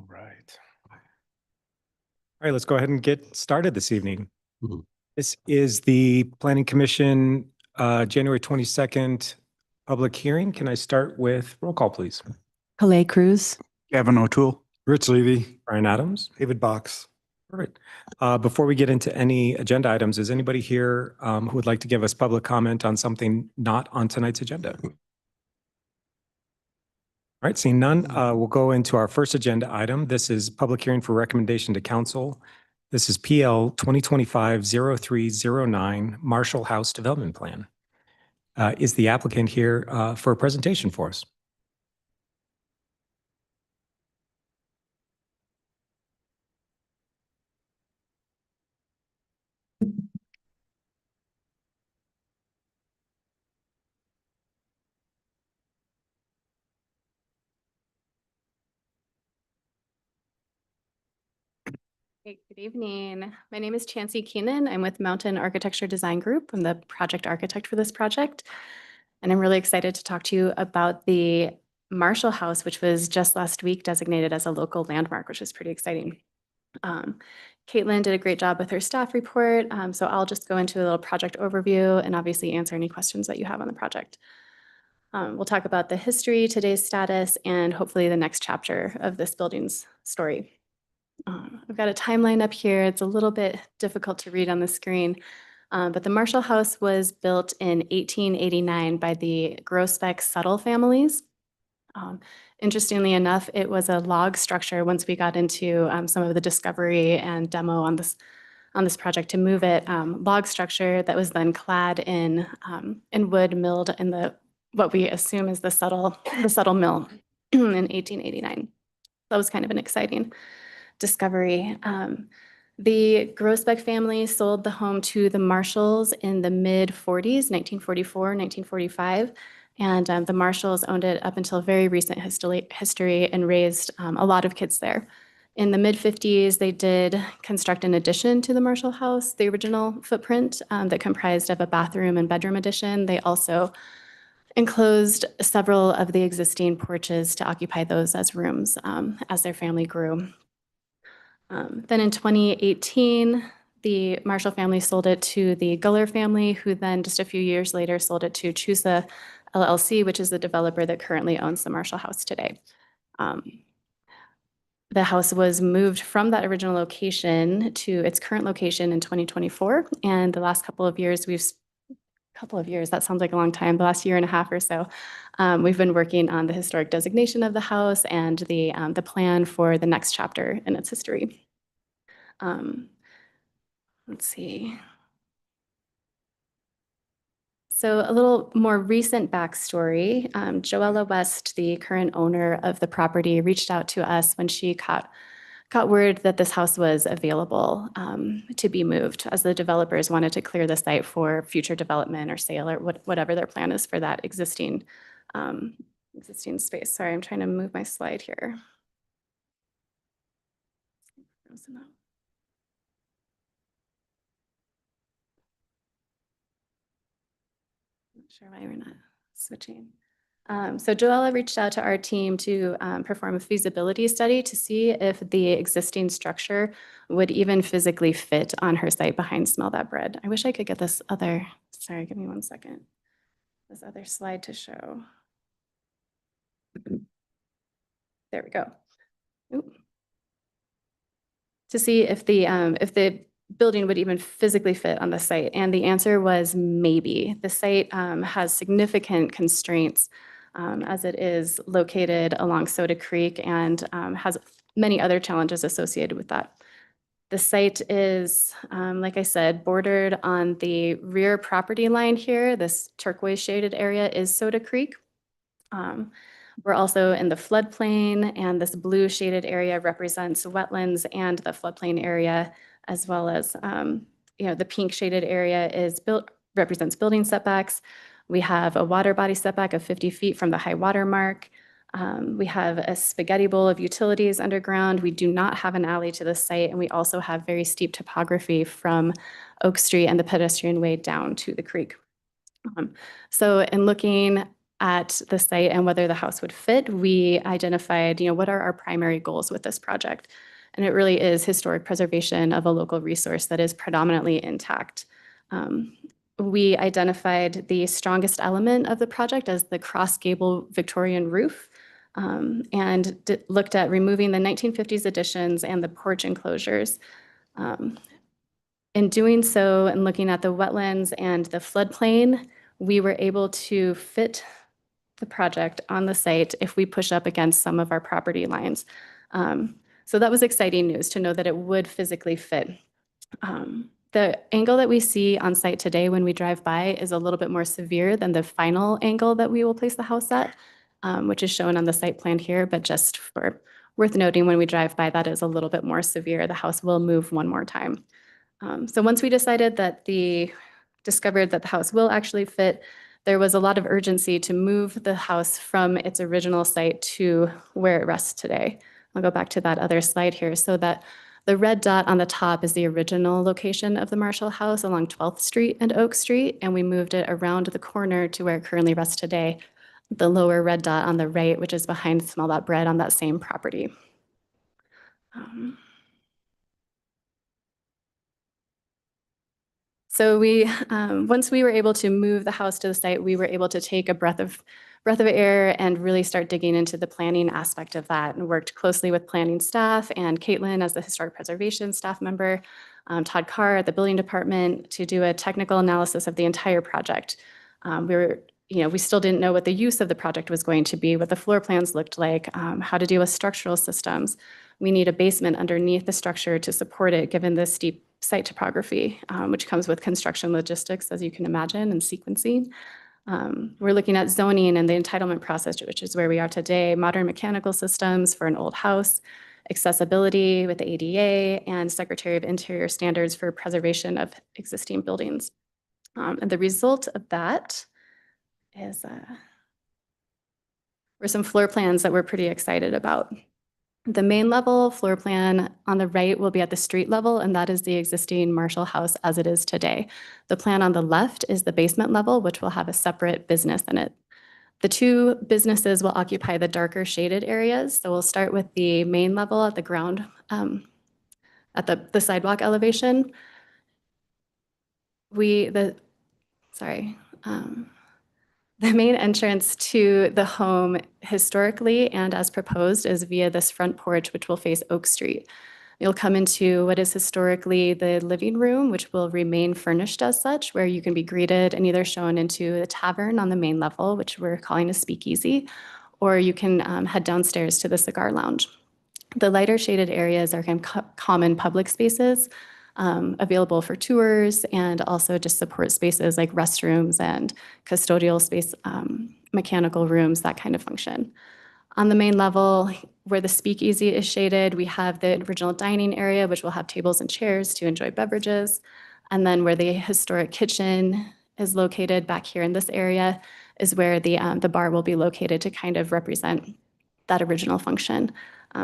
right. All right, let's go ahead and get started this evening. Mhm. This is the Planning Commission January 22nd public hearing. Can I start with roll call, please? Calais Cruz. Gavin O'Toole. Rich Levy. Brian Adams. David Box. Perfect. Before we get into any agenda items, is anybody here who would like to give us public comment on something not on tonight's agenda? All right, seeing none, we'll go into our first agenda item. This is public hearing for recommendation to council. This is PL 2025-0309 Marshall House Development Plan. Is the applicant here for a presentation for us? Hey, good evening. My name is Chancey Keenan. I'm with Mountain Architecture Design Group. I'm the project architect for this project. And I'm really excited to talk to you about the Marshall House, which was just last week designated as a local landmark, which is pretty exciting. Caitlin did a great job with her staff report. So I'll just go into a little project overview and obviously answer any questions that you have on the project. We'll talk about the history, today's status, and hopefully the next chapter of this building's story. I've got a timeline up here. It's a little bit difficult to read on the screen, but the Marshall House was built in 1889 by the Grosbeck Suttle families. Interestingly enough, it was a log structure once we got into some of the discovery and demo on this project to move it. Log structure that was then clad in wood milled in what we assume is the Suttle mill in 1889. That was kind of an exciting discovery. The Grosbeck family sold the home to the Marshalls in the mid-40s, 1944, 1945. And the Marshalls owned it up until very recent history and raised a lot of kids there. In the mid-50s, they did construct an addition to the Marshall House, the original footprint that comprised of a bathroom and bedroom addition. They also enclosed several of the existing porches to occupy those as rooms as their family grew. Then in 2018, the Marshall family sold it to the Guller family, who then just a few years later sold it to Chusa LLC, which is the developer that currently owns the Marshall House today. The house was moved from that original location to its current location in 2024. And the last couple of years, that sounds like a long time, the last year and a half or so, we've been working on the historic designation of the house and the plan for the next chapter in its history. Let's see. So a little more recent backstory. Joella West, the current owner of the property, reached out to us when she caught word that this house was available to be moved, as the developers wanted to clear the site for future development or sale or whatever their plan is for that existing space. Sorry, I'm trying to move my slide here. Not sure why we're not switching. So Joella reached out to our team to perform a feasibility study to see if the existing structure would even physically fit on her site behind Smell That Bread. I wish I could get this other, sorry, give me 1 second. This other slide to show. There we go. Oop. To see if the building would even physically fit on the site. And the answer was maybe. The site has significant constraints as it is located along Soda Creek and has many other challenges associated with that. The site is, like I said, bordered on the rear property line here. This turquoise shaded area is Soda Creek. We're also in the floodplain, and this blue shaded area represents wetlands and the floodplain area, as well as the pink shaded area represents building setbacks. We have a water body setback of 50 feet from the high water mark. We have a spaghetti bowl of utilities underground. We do not have an alley to the site, and we also have very steep topography from Oak Street and the pedestrian way down to the creek. So in looking at the site and whether the house would fit, we identified, what are our primary goals with this project? And it really is historic preservation of a local resource that is predominantly intact. We identified the strongest element of the project as the cross gable Victorian roof, and looked at removing the 1950s additions and the porch enclosures. In doing so and looking at the wetlands and the floodplain, we were able to fit the project on the site if we push up against some of our property lines. So that was exciting news to know that it would physically fit. The angle that we see on site today when we drive by is a little bit more severe than the final angle that we will place the house at, which is shown on the site plan here, but just for worth noting, when we drive by, that is a little bit more severe. The house will move one more time. So once we discovered that the house will actually fit, there was a lot of urgency to move the house from its original site to where it rests today. I'll go back to that other slide here so that the red dot on the top is the original location of the Marshall House along 12th Street and Oak Street, and we moved it around the corner to where it currently rests today. The lower red dot on the right, which is behind Small Dot Bread on that same property. So once we were able to move the house to the site, we were able to take a breath of air and really start digging into the planning aspect of that, and worked closely with planning staff and Caitlin as the historic preservation staff member, Todd Carr at the building department to do a technical analysis of the entire project. We still didn't know what the use of the project was going to be, what the floor plans looked like, how to deal with structural systems. We need a basement underneath the structure to support it, given the steep site topography, which comes with construction logistics, as you can imagine, and sequencing. We're looking at zoning and the entitlement process, which is where we are today, modern mechanical systems for an old house, accessibility with the ADA, and Secretary of Interior standards for preservation of existing buildings. And the result of that is were some floor plans that we're pretty excited about. The main level floor plan on the right will be at the street level, and that is the existing Marshall House as it is today. The plan on the left is the basement level, which will have a separate business in it. The two businesses will occupy the darker shaded areas. So we'll start with the main level at the ground, at the sidewalk elevation. The main entrance to the home historically and as proposed is via this front porch, which will face Oak Street. You'll come into what is historically the living room, which will remain furnished as such, where you can be greeted and either shown into the tavern on the main level, which we're calling a speakeasy, or you can head downstairs to the cigar lounge. The lighter shaded areas are common public spaces, available for tours, and also just support spaces like restrooms and custodial space, mechanical rooms, that kind of function. On the main level, where the speakeasy is shaded, we have the original dining area, which will have tables and chairs to enjoy beverages. And then where the historic kitchen is located back here in this area is where the bar will be located to kind of represent that original function.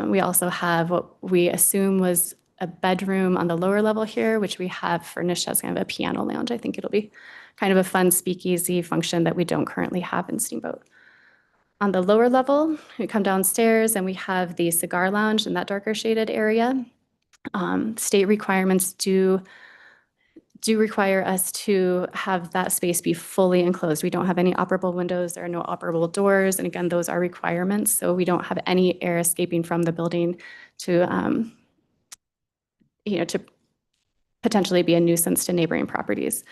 We also have what we assume was a bedroom on the lower level here, which we have furnished as kind of a piano lounge. I think it'll be kind of a fun speakeasy function that we don't currently have in Steamboat. On the lower level, we come downstairs and we have the cigar lounge in that darker shaded area. State requirements do require us to have that space be fully enclosed. We don't have any operable windows, there are no operable doors, and again, those are requirements, so we don't have any air escaping from the building to to potentially be a nuisance to neighboring properties.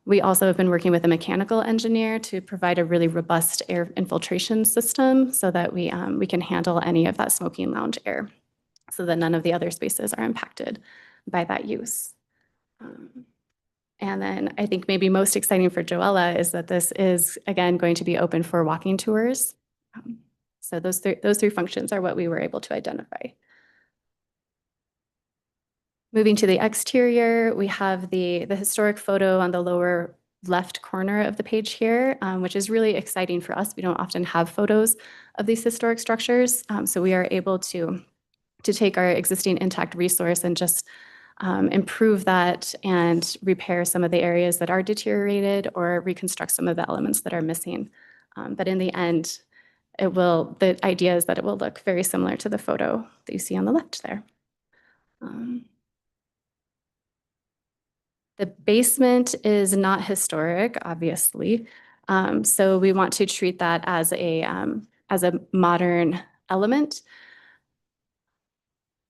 We also have been working with a mechanical engineer to provide a really robust air infiltration system so that we can handle any of that smoking lounge air so that none of the other spaces are impacted by that use. And then I think maybe most exciting for Joella is that this is, again, going to be open for walking tours. So those three functions are what we were able to identify. Moving to the exterior, we have the historic photo on the lower left corner of the page here, which is really exciting for us. We don't often have photos of these historic structures, so we are able to take our existing intact resource and just improve that and repair some of the areas that are deteriorated or reconstruct some of the elements that are missing. But in the end, the idea is that it will look very similar to the photo that you see on the left there. The basement is not historic, obviously. So we want to treat that as a modern element.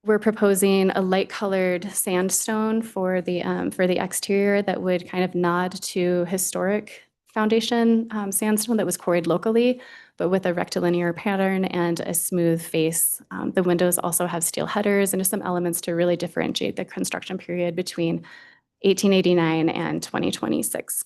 We're proposing a light colored sandstone for the exterior that would kind of nod to historic foundation sandstone that was quarried locally, but with a rectilinear pattern and a smooth face. The windows also have steel headers and just some elements to really differentiate the construction period between 1889 and 2026.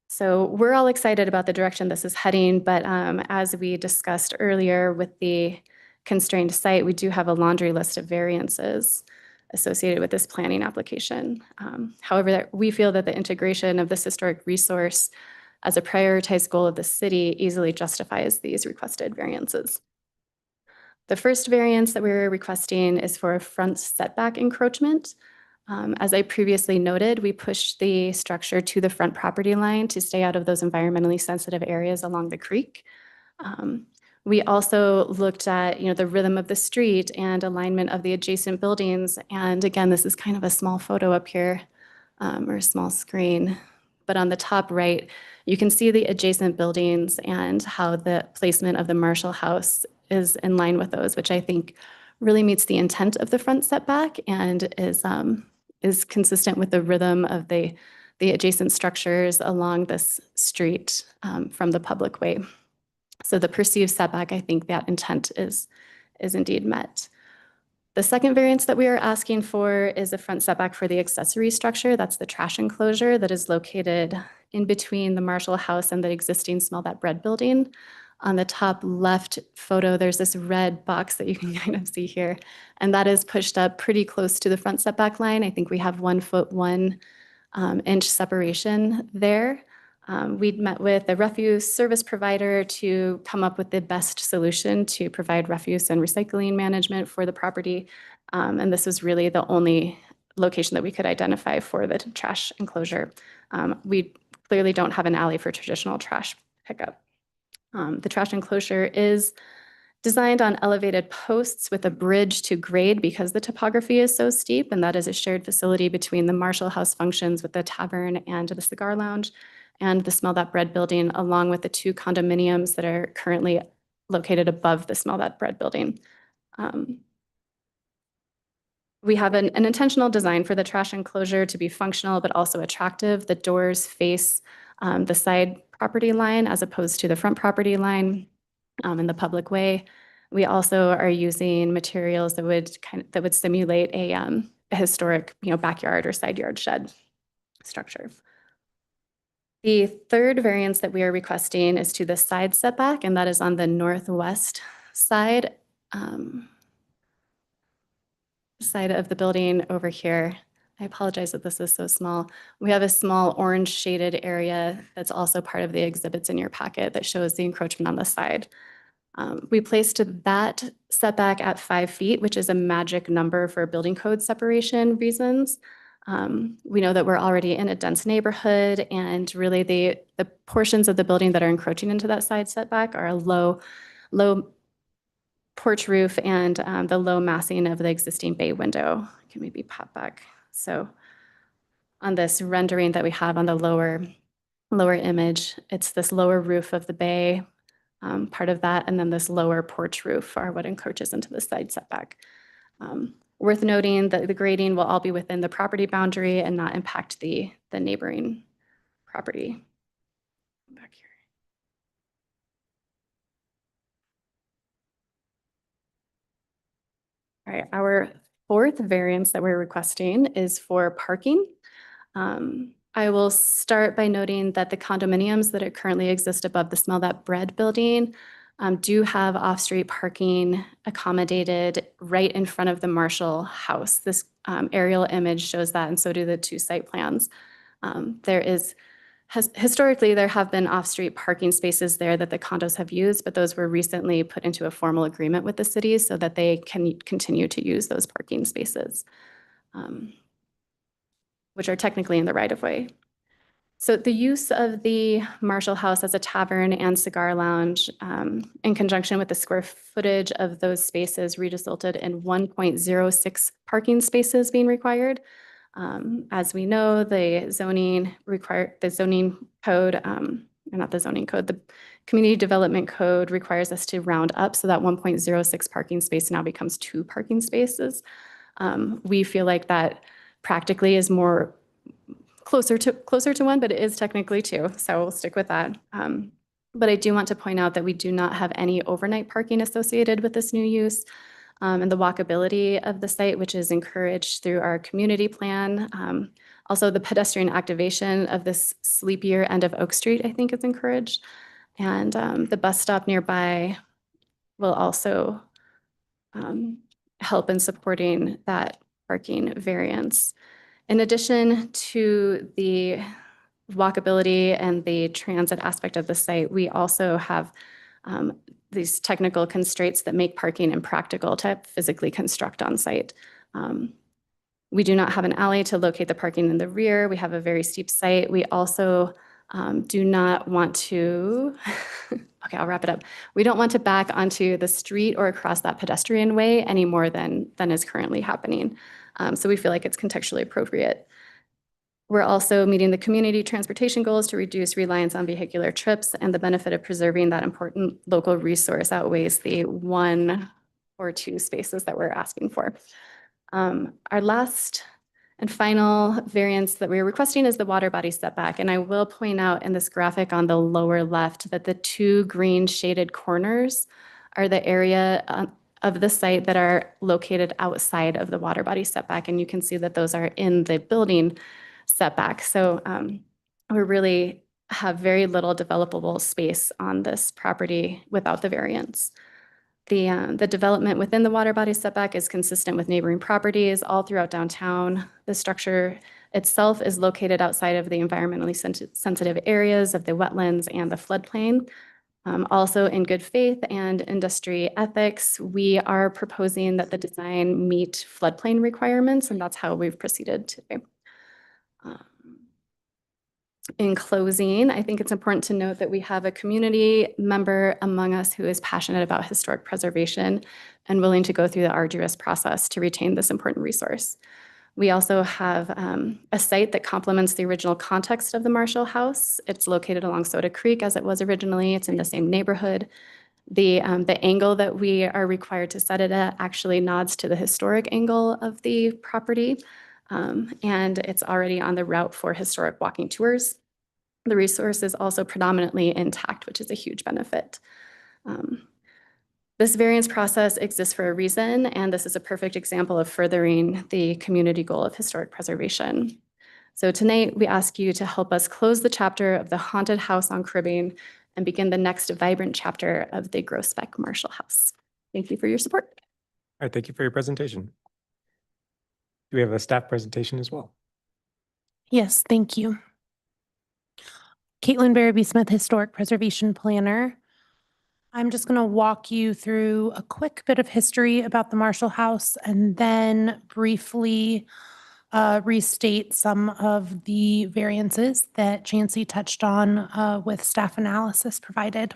So we're all excited about the direction this is heading, but as we discussed earlier with the constrained site, we do have a laundry list of variances associated with this planning application. However, we feel that the integration of this historic resource as a prioritized goal of the city easily justifies these requested variances. The first variance that we're requesting is for a front setback encroachment. As I previously noted, we pushed the structure to the front property line to stay out of those environmentally sensitive areas along the creek. We also looked at, the rhythm of the street and alignment of the adjacent buildings. And again, this is kind of a small photo up here, or a small screen. But on the top right, you can see the adjacent buildings and how the placement of the Marshall House is in line with those, which I think really meets the intent of the front setback and is consistent with the rhythm of the adjacent structures along this street from the public way. So the perceived setback, I think that intent is indeed met. The second variance that we are asking for is a front setback for the accessory structure. That's the trash enclosure that is located in between the Marshall House and the existing Smell That Bread building. On the top left photo, there's this red box that you can kind of see here, and that is pushed up pretty close to the front setback line. I think we have 1 foot 1 inch separation there. We'd met with a refuse service provider to come up with the best solution to provide refuse and recycling management for the property. And this was really the only location that we could identify for the trash enclosure. We clearly don't have an alley for traditional trash pickup. The trash enclosure is designed on elevated posts with a bridge to grade because the topography is so steep, and that is a shared facility between the Marshall House functions with the tavern and the cigar lounge and the Smell That Bread building, along with the 2 condominiums that are currently located above the Smell That Bread building. We have an intentional design for the trash enclosure to be functional but also attractive. The doors face the side property line as opposed to the front property line in the public way. We also are using materials that would simulate a historic, backyard or side yard shed structure. The third variance that we are requesting is to the side setback, and that is on the northwest side of the building over here. I apologize that this is so small. We have a small orange shaded area that's also part of the exhibits in your packet that shows the encroachment on the side. We placed that setback at 5 feet, which is a magic number for building code separation reasons. We know that we're already in a dense neighborhood, and really the portions of the building that are encroaching into that side setback are a low porch roof and the low massing of the existing bay window. Can maybe pop back. So on this rendering that we have on the lower image, it's this lower roof of the bay, part of that, and then this lower porch roof are what encroaches into the side setback. Worth noting that the grading will all be within the property boundary and not impact the neighboring property. Back here. All right, our fourth variance that we're requesting is for parking. I will start by noting that the condominiums that currently exist above the Smell That Bread building do have off-street parking accommodated right in front of the Marshall House. This aerial image shows that, and so do the 2 site plans. Historically, there have been off-street parking spaces there that the condos have used, but those were recently put into a formal agreement with the city so that they can continue to use those parking spaces, which are technically in the right-of-way. So the use of the Marshall House as a tavern and cigar lounge, in conjunction with the square footage of those spaces, resulted in 1.06 parking spaces being required. As we know, the zoning code, or not the zoning code, the community development code requires us to round up, so that 1.06 parking space now becomes 2 parking spaces. We feel like that practically is more closer to 1, but it is technically 2, so we'll stick with that. But I do want to point out that we do not have any overnight parking associated with this new use. And the walkability of the site, which is encouraged through our community plan. Also, the pedestrian activation of this sleepier end of Oak Street, I think, is encouraged. And the bus stop nearby will also help in supporting that parking variance. In addition to the walkability and the transit aspect of the site, we also have these technical constraints that make parking impractical to physically construct on site. We do not have an alley to locate the parking in the rear. We have a very steep site. We also do not want to, okay, I'll wrap it up. We don't want to back onto the street or across that pedestrian way any more than is currently happening. So we feel like it's contextually appropriate. We're also meeting the community transportation goals to reduce reliance on vehicular trips, and the benefit of preserving that important local resource outweighs the 1 or 2 spaces that we're asking for. Our last and final variance that we're requesting is the water body setback. And I will point out in this graphic on the lower left that the 2 green shaded corners are the area of the site that are located outside of the water body setback. And you can see that those are in the building setback. So we really have very little developable space on this property without the variance. The development within the water body setback is consistent with neighboring properties all throughout downtown. The structure itself is located outside of the environmentally sensitive areas of the wetlands and the floodplain. Also, in good faith and industry ethics, we are proposing that the design meet floodplain requirements, and that's how we've proceeded today. In closing, I think it's important to note that we have a community member among us who is passionate about historic preservation and willing to go through the arduous process to retain this important resource. We also have a site that complements the original context of the Marshall House. It's located along Soda Creek as it was originally. It's in the same neighborhood. The angle that we are required to set it at actually nods to the historic angle of the property. And it's already on the route for historic walking tours. The resource is also predominantly intact, which is a huge benefit. This variance process exists for a reason, and this is a perfect example of furthering the community goal of historic preservation. So tonight, we ask you to help us close the chapter of the haunted house on Cribbing and begin the next vibrant chapter of the Groesbeck Marshall House. Thank you for your support. All right, thank you for your presentation. Do we have a staff presentation as well? Yes, thank you. Caitlin Barabee Smith, Historic Preservation Planner. I'm just going to walk you through a quick bit of history about the Marshall House and then briefly restate some of the variances that Chancey touched on with staff analysis provided.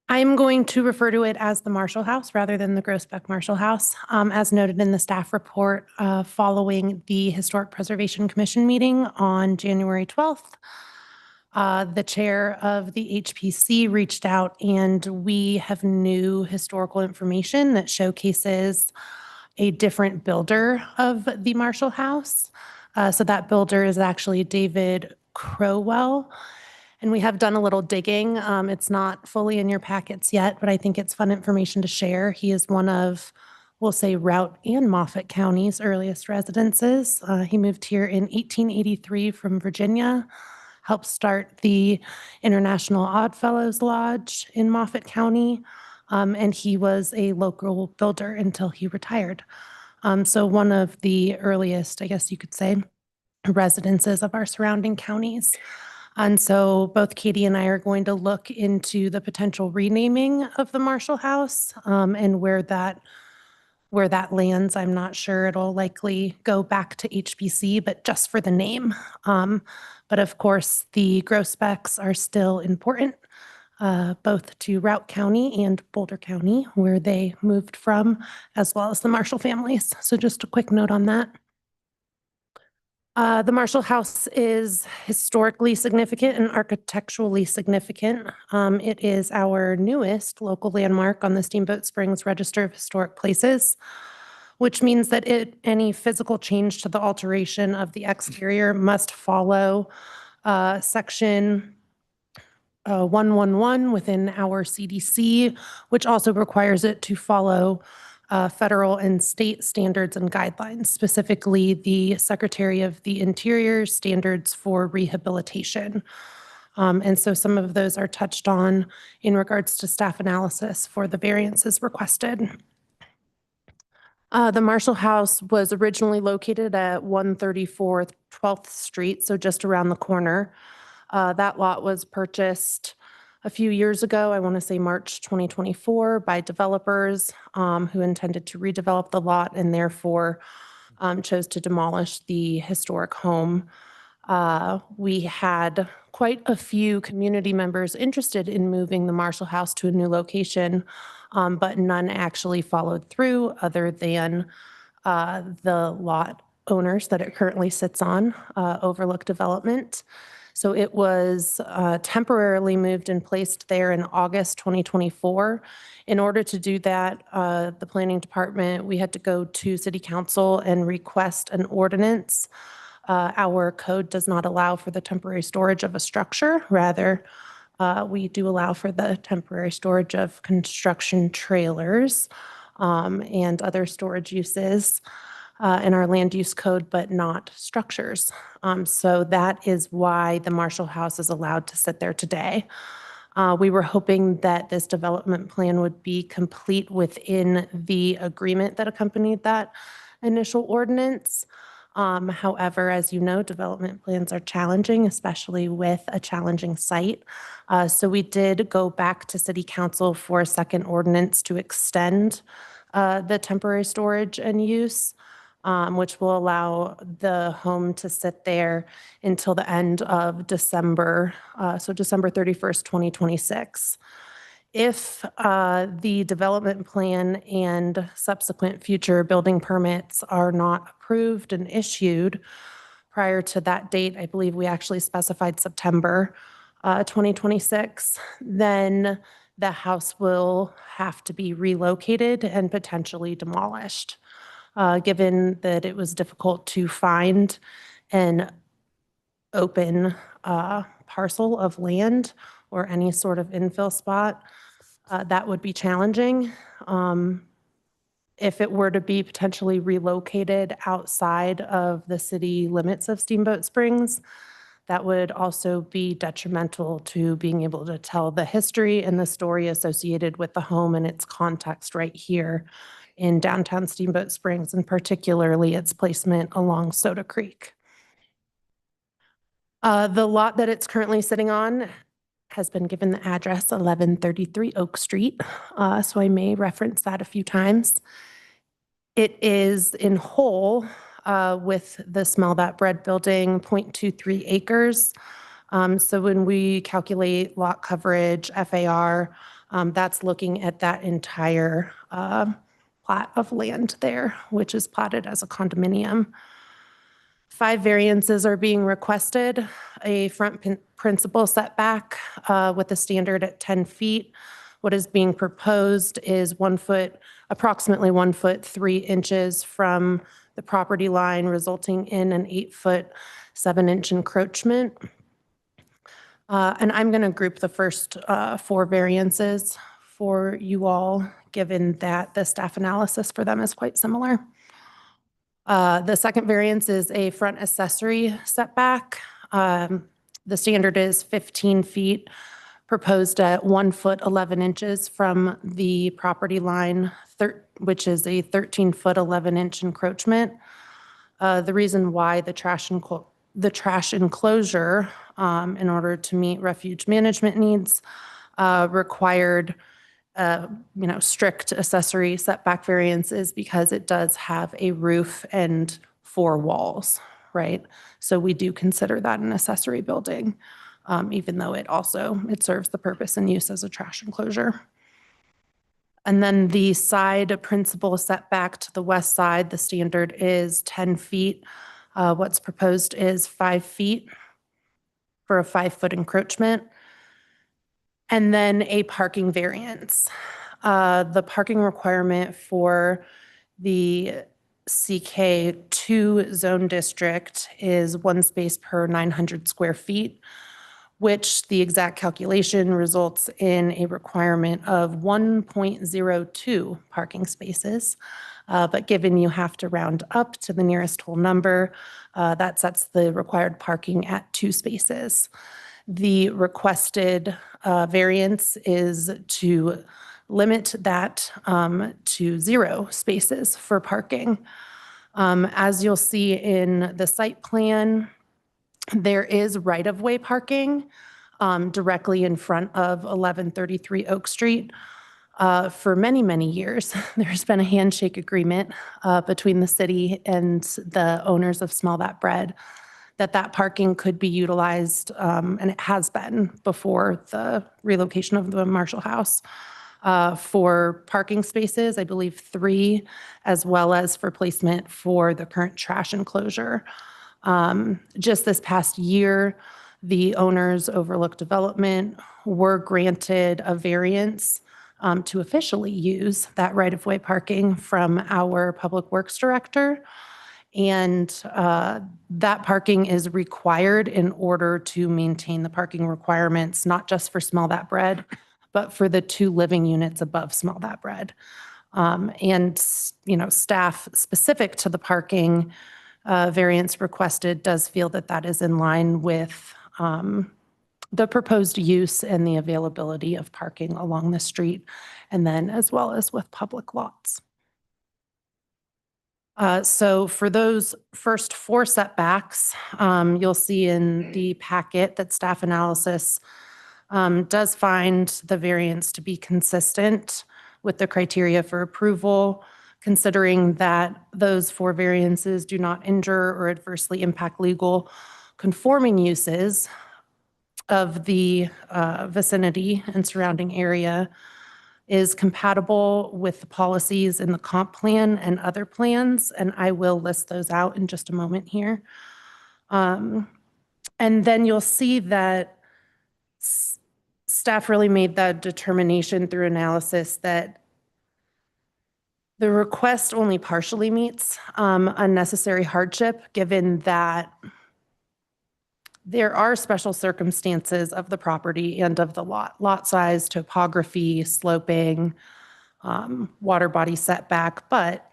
I'm going to refer to it as the Marshall House rather than the Groesbeck Marshall House, as noted in the staff report following the Historic Preservation Commission meeting on January 12th. The chair of the HPC reached out and we have new historical information that showcases a different builder of the Marshall House. So that builder is actually David Crowell. And we have done a little digging. It's not fully in your packets yet, but I think it's fun information to share. He is one of, we'll say, Routt and Moffat County's earliest residences. He moved here in 1883 from Virginia, helped start the International Oddfellows Lodge in Moffat County, and he was a local builder until he retired. So one of the earliest, I guess you could say, residences of our surrounding counties. And so both Katie and I are going to look into the potential renaming of the Marshall House and where that where that lands, I'm not sure. It'll likely go back to HPC, but just for the name. But of course, the gross specs are still important, both to Routt County and Boulder County, where they moved from, as well as the Marshall families. So just a quick note on that. The Marshall House is historically significant and architecturally significant. It is our newest local landmark on the Steamboat Springs Register of Historic Places, which means that any physical change to the alteration of the exterior must follow Section 111 within our CDC, which also requires it to follow federal and state standards and guidelines, specifically the Secretary of the Interior standards for rehabilitation. And so some of those are touched on in regards to staff analysis for the variances requested. The Marshall House was originally located at 134 12th Street, so just around the corner. That lot was purchased a few years ago, I want to say March 2024, by developers who intended to redevelop the lot and therefore chose to demolish the historic home. We had quite a few community members interested in moving the Marshall House to a new location, but none actually followed through other than the lot owners that it currently sits on, Overlook Development. So it was temporarily moved and placed there in August 2024. In order to do that, the planning department, we had to go to city council and request an ordinance. Our code does not allow for the temporary storage of a structure. Rather, we do allow for the temporary storage of construction trailers and other storage uses in our land use code, but not structures. So that is why the Marshall House is allowed to sit there today. We were hoping that this development plan would be complete within the agreement that accompanied that initial ordinance. However, as you know, development plans are challenging, especially with a challenging site. So we did go back to City Council for a second ordinance to extend the temporary storage and use, which will allow the home to sit there until the end of December, so December 31st, 2026. If the development plan and subsequent future building permits are not approved and issued prior to that date, I believe we actually specified September 2026, then the house will have to be relocated and potentially demolished. Given that it was difficult to find an open parcel of land or any sort of infill spot, that would be challenging. If it were to be potentially relocated outside of the city limits of Steamboat Springs, that would also be detrimental to being able to tell the history and the story associated with the home and its context right here in downtown Steamboat Springs, and particularly its placement along Soda Creek. The lot that it's currently sitting on has been given the address 1133 Oak Street, so I may reference that a few times. It is in whole with the Smell That Bread building, 0.23 acres. So when we calculate lot coverage, FAR, that's looking at that entire plot of land there, which is plotted as a condominium. 5 variances are being requested: a front principal setback with a standard at 10 feet. What is being proposed is 1 foot, approximately 1 foot 3 inches from the property line, resulting in an 8 foot 7 inch encroachment. And I'm going to group the first 4 variances for you all, given that the staff analysis for them is quite similar. The second variance is a front accessory setback. The standard is 15 feet, proposed at 1 foot 11 inches from the property line, which is a 13 foot 11 inch encroachment. The reason why the trash enclosure, in order to meet refuge management needs, required strict accessory setback variance is because it does have a roof and 4 walls, right? So we do consider that an accessory building, even though it serves the purpose and use as a trash enclosure. And then the side principal setback to the west side, the standard is 10 feet. What's proposed is 5 feet for a 5-foot encroachment. And then a parking variance. The parking requirement for the CK2 zone district is 1 space per 900 square feet, which the exact calculation results in a requirement of 1.02 parking spaces. But given you have to round up to the nearest whole number, that sets the required parking at 2 spaces. The requested variance is to limit that to 0 spaces for parking. As you'll see in the site plan, there is right-of-way parking directly in front of 1133 Oak Street. For many, many years, there's been a handshake agreement between the city and the owners of Smell That Bread that parking could be utilized, and it has been before the relocation of the Marshall House, for parking spaces, I believe 3, as well as for placement for the current trash enclosure. Just this past year, the owners Overlook Development were granted a variance to officially use that right-of-way parking from our Public Works Director. And that parking is required in order to maintain the parking requirements, not just for Smell That Bread, but for the 2 living units above Smell That Bread. And, staff specific to the parking variance requested does feel that that is in line with the proposed use and the availability of parking along the street, and then as well as with public lots. So for those first 4 setbacks, you'll see in the packet that staff analysis does find the variance to be consistent with the criteria for approval, considering that those 4 variances do not injure or adversely impact legal conforming uses of the vicinity and surrounding area, is compatible with the policies in the comp plan and other plans, and I will list those out in just a moment here. And then you'll see that staff really made that determination through analysis that the request only partially meets unnecessary hardship, given that there are special circumstances of the property and of the lot size, topography, sloping, water body setback, but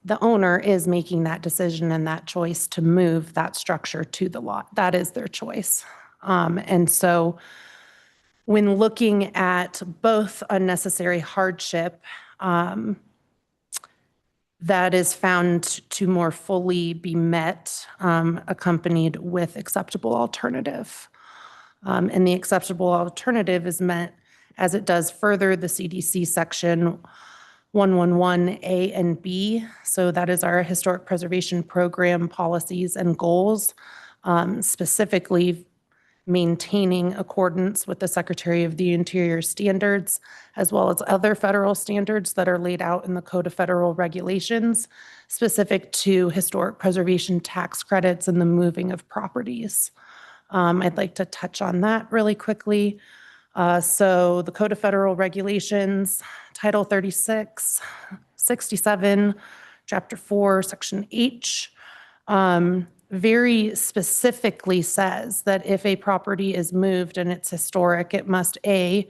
the owner is making that decision and that choice to move that structure to the lot. That is their choice. And so when looking at both unnecessary hardship, that is found to more fully be met, accompanied with acceptable alternative. And the acceptable alternative is met as it does further the CDC section 111A and B. So that is our historic preservation program policies and goals, specifically maintaining accordance with the Secretary of the Interior standards, as well as other federal standards that are laid out in the Code of Federal Regulations, specific to historic preservation tax credits and the moving of properties. I'd like to touch on that really quickly. So the Code of Federal Regulations, Title 36, 67, Chapter 4, Section H, very specifically says that if a property is moved and it's historic, it must A,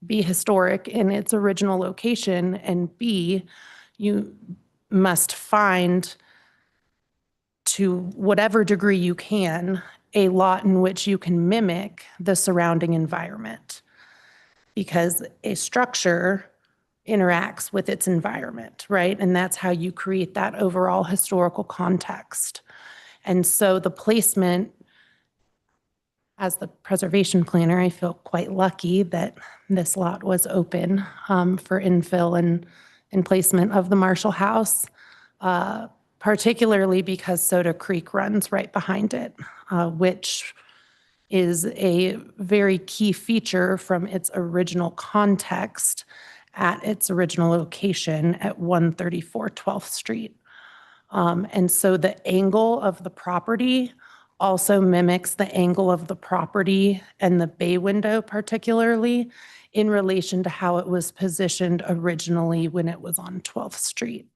be historic in its original location, and B, you must find, to whatever degree you can, a lot in which you can mimic the surrounding environment, because a structure interacts with its environment, right? And that's how you create that overall historical context. And so the placement As the preservation planner, I feel quite lucky that this lot was open for infill and placement of the Marshall House, particularly because Soda Creek runs right behind it, which is a very key feature from its original context at its original location at 134 12th Street. And so the angle of the property also mimics the angle of the property and the bay window particularly in relation to how it was positioned originally when it was on 12th Street.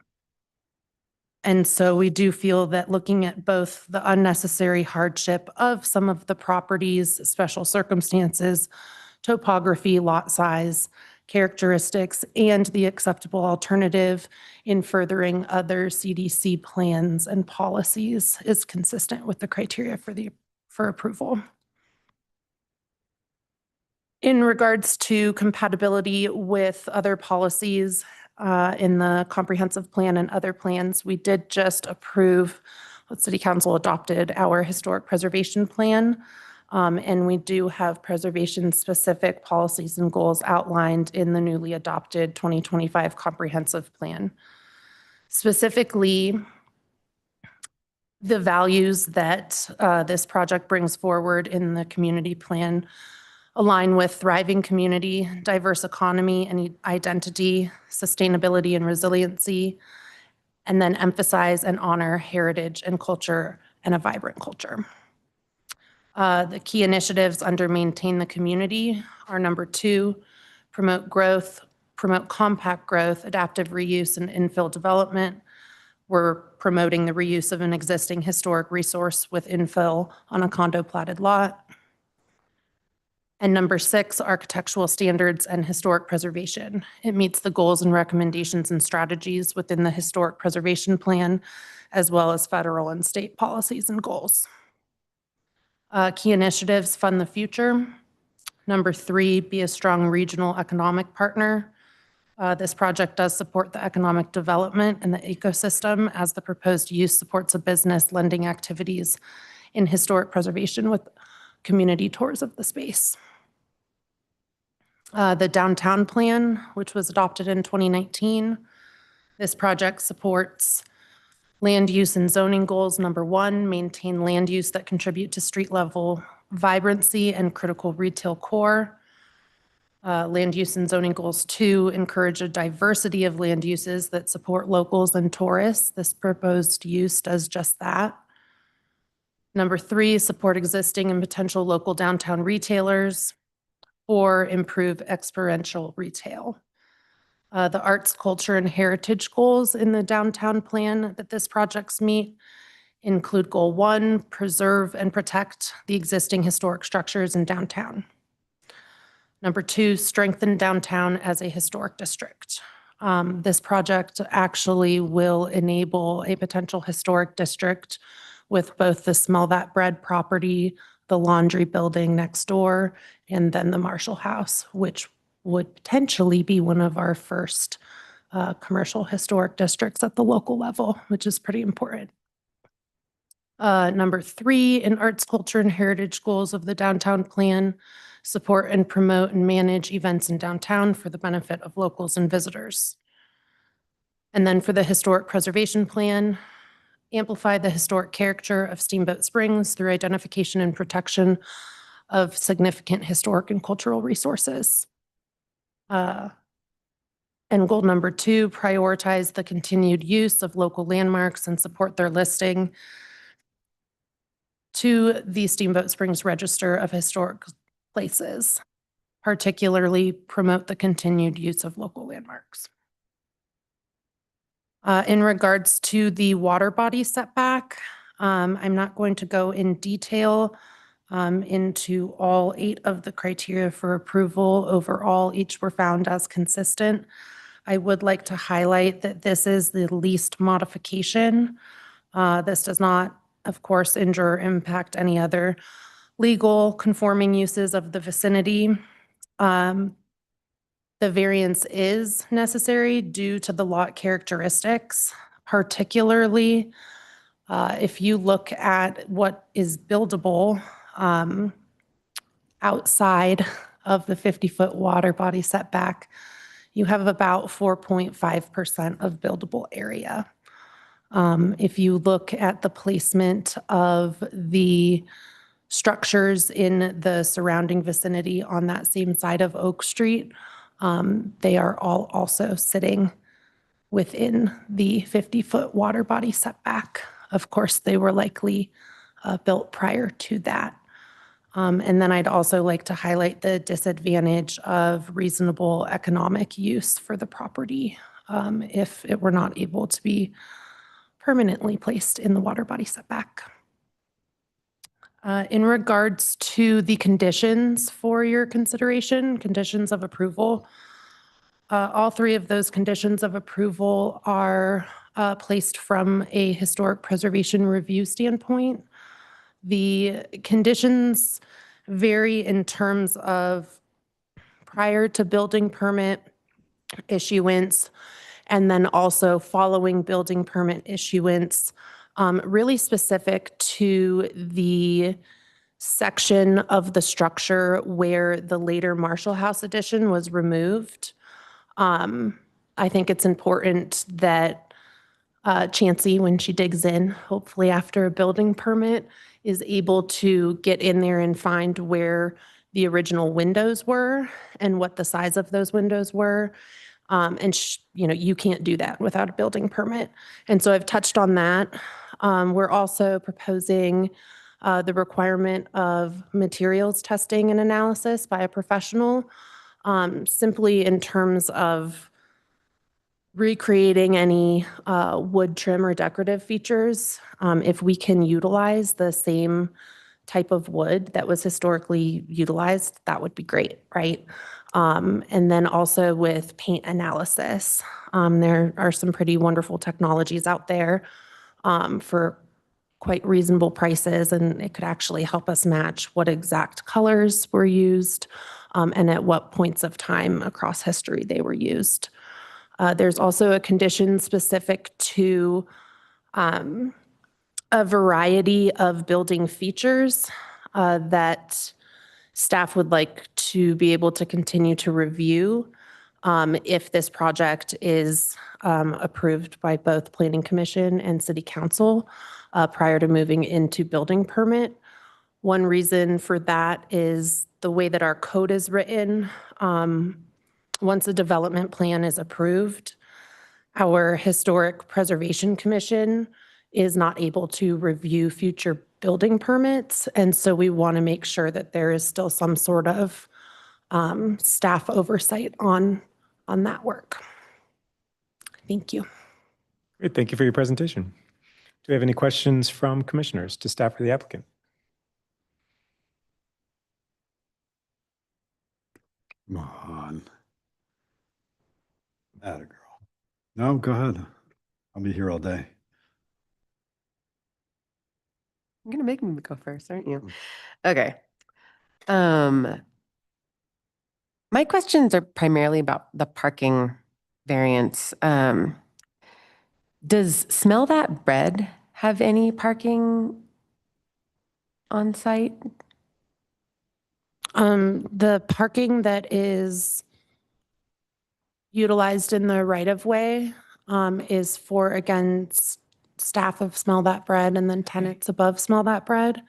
And so we do feel that looking at both the unnecessary hardship of some of the properties, special circumstances, topography, lot size, characteristics, and the acceptable alternative in furthering other CDC plans and policies is consistent with the criteria for approval. In regards to compatibility with other policies in the comprehensive plan and other plans, we did just approve, City Council adopted our historic preservation plan. And we do have preservation-specific policies and goals outlined in the newly adopted 2025 comprehensive plan. Specifically, the values that this project brings forward in the community plan align with thriving community, diverse economy and identity, sustainability and resiliency, and then emphasize and honor heritage and culture and a vibrant culture. The key initiatives under Maintain the Community are number 2, promote growth, promote compact growth, adaptive reuse, and infill development. We're promoting the reuse of an existing historic resource with infill on a condo platted lot. And number 6, architectural standards and historic preservation. It meets the goals and recommendations and strategies within the historic preservation plan, as well as federal and state policies and goals. Key initiatives, fund the future. Number 3, be a strong regional economic partner. This project does support the economic development and the ecosystem as the proposed use supports a business lending activities in historic preservation with community tours of the space. The downtown plan, which was adopted in 2019, this project supports land use and zoning goals. Number 1, maintain land use that contribute to street level vibrancy and critical retail core. Land use and zoning goals 2, encourage a diversity of land uses that support locals and tourists. This proposed use does just that. Number 3, support existing and potential local downtown retailers or improve experiential retail. The arts, culture, and heritage goals in the downtown plan that this projects meet include Goal 1, preserve and protect the existing historic structures in downtown. Number 2, strengthen downtown as a historic district. This project actually will enable a potential historic district with both the Smell That Bread property, the laundry building next door, and then the Marshall House, which would potentially be one of our first commercial historic districts at the local level, which is pretty important. Number 3, in arts, culture, and heritage goals of the downtown plan, support and promote and manage events in downtown for the benefit of locals and visitors. And then for the historic preservation plan, amplify the historic character of Steamboat Springs through identification and protection of significant historic and cultural resources. And goal number 2, prioritize the continued use of local landmarks and support their listing to the Steamboat Springs Register of Historic Places, particularly promote the continued use of local landmarks. In regards to the water body setback, I'm not going to go in detail into all 8 of the criteria for approval. Overall, each were found as consistent. I would like to highlight that this is the least modification. This does not, of course, injure or impact any other legal conforming uses of the vicinity. The variance is necessary due to the lot characteristics, particularly if you look at what is buildable, outside of the 50-foot water body setback, you have about 4.5% of buildable area. If you look at the placement of the structures in the surrounding vicinity on that same side of Oak Street, they are all also sitting within the 50-foot water body setback. Of course, they were likely built prior to that. And then I'd also like to highlight the disadvantage of reasonable economic use for the property if it were not able to be permanently placed in the water body setback. In regards to the conditions for your consideration, conditions of approval, all three of those conditions of approval are placed from a historic preservation review standpoint. The conditions vary in terms of prior to building permit issuance, and then also following building permit issuance, really specific to the section of the structure where the later Marshall House addition was removed. I think it's important that Chancey, when she digs in, hopefully after a building permit, is able to get in there and find where the original windows were and what the size of those windows were. And you can't do that without a building permit. And so I've touched on that. We're also proposing the requirement of materials testing and analysis by a professional, simply in terms of recreating any wood trim or decorative features. If we can utilize the same type of wood that was historically utilized, that would be great, right? And then also with paint analysis, there are some pretty wonderful technologies out there for quite reasonable prices, and it could actually help us match what exact colors were used and at what points of time across history they were used. There's also a condition specific to a variety of building features that staff would like to be able to continue to review if this project is approved by both Planning Commission and City Council prior to moving into building permit. One reason for that is the way that our code is written. Once a development plan is approved, our Historic Preservation Commission is not able to review future building permits. And so we want to make sure that there is still some sort of staff oversight on that work. Thank you. Great, thank you for your presentation. Do we have any questions from commissioners to staff or the applicant? Come on. Atta girl. No, go ahead. I'll be here all day. You're gonna make me go first, aren't you? Okay. My questions are primarily about the parking variance. Does Smell That Bread have any parking on site? The parking that is utilized in the right-of-way is for, again, staff of Smell That Bread and then tenants above Smell That Bread.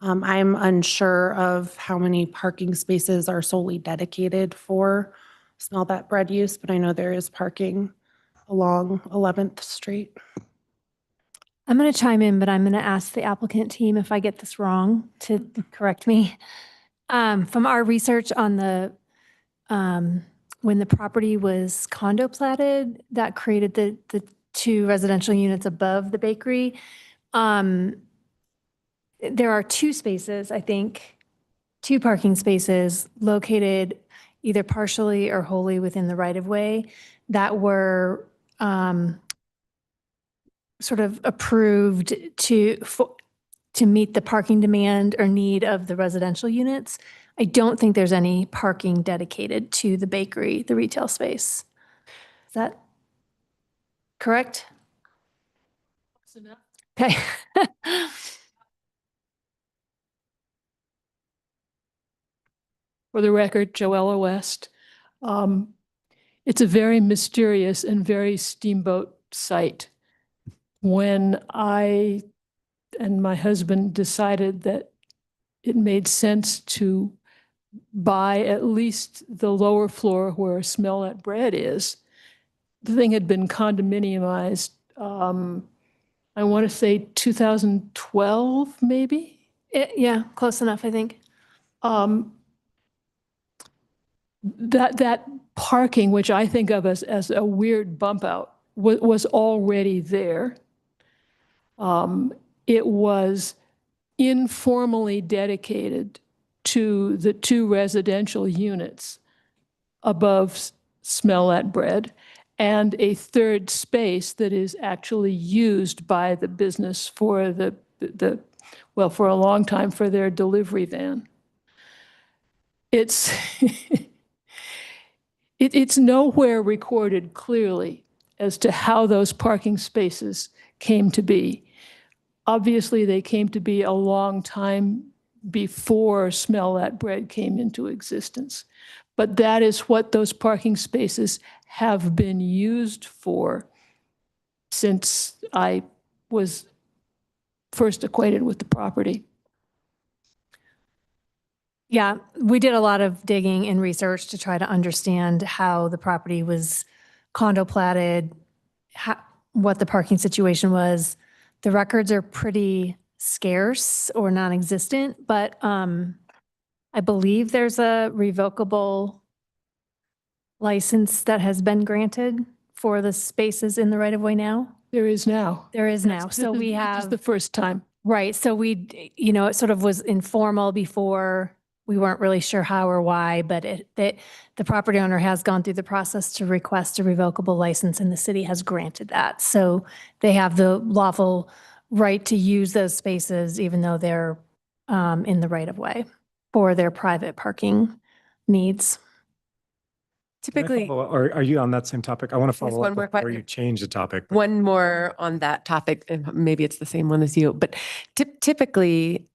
I'm unsure of how many parking spaces are solely dedicated for Smell That Bread use, but I know there is parking along 11th Street. I'm going to chime in, but I'm going to ask the applicant team if I get this wrong to correct me. From our research on the, when the property was condo platted, that created the two residential units above the bakery. There are two spaces, I think, two parking spaces located either partially or wholly within the right-of-way that were sort of approved to meet the parking demand or need of the residential units. I don't think there's any parking dedicated to the bakery, the retail space. Is that correct? Okay. For the record, Joella West. It's a very mysterious and very steamboat site. When I and my husband decided that it made sense to buy at least the lower floor where Smell That Bread is, the thing had been condominiumized, I want to say 2012, maybe? Yeah, close enough, I think. That parking, which I think of as a weird bump out, was already there. It was informally dedicated to the 2 residential units above Smell That Bread, and a 3rd space that is actually used by the business for well, for a long time for their delivery van. It's it's nowhere recorded clearly as to how those parking spaces came to be. Obviously, they came to be a long time before Smell That Bread came into existence. But that is what those parking spaces have been used for since I was first acquainted with the property. Yeah, we did a lot of digging and research to try to understand how the property was condo platted, what the parking situation was. The records are pretty scarce or non-existent, but I believe there's a revocable license that has been granted for the spaces in the right-of-way now. There is now. There is now. So we This is have, the first time. right, so we, it sort of was informal before. We weren't really sure how or why, but the property owner has gone through the process to request a revocable license, and the city has granted that. So they have the lawful right to use those spaces, even though they're in the right-of-way for their private parking needs. Can I Typically, follow up? Or are you on that same topic? I want to There's follow one up more before question. you change the topic. one more on that topic, and maybe it's the same one as you, but typically,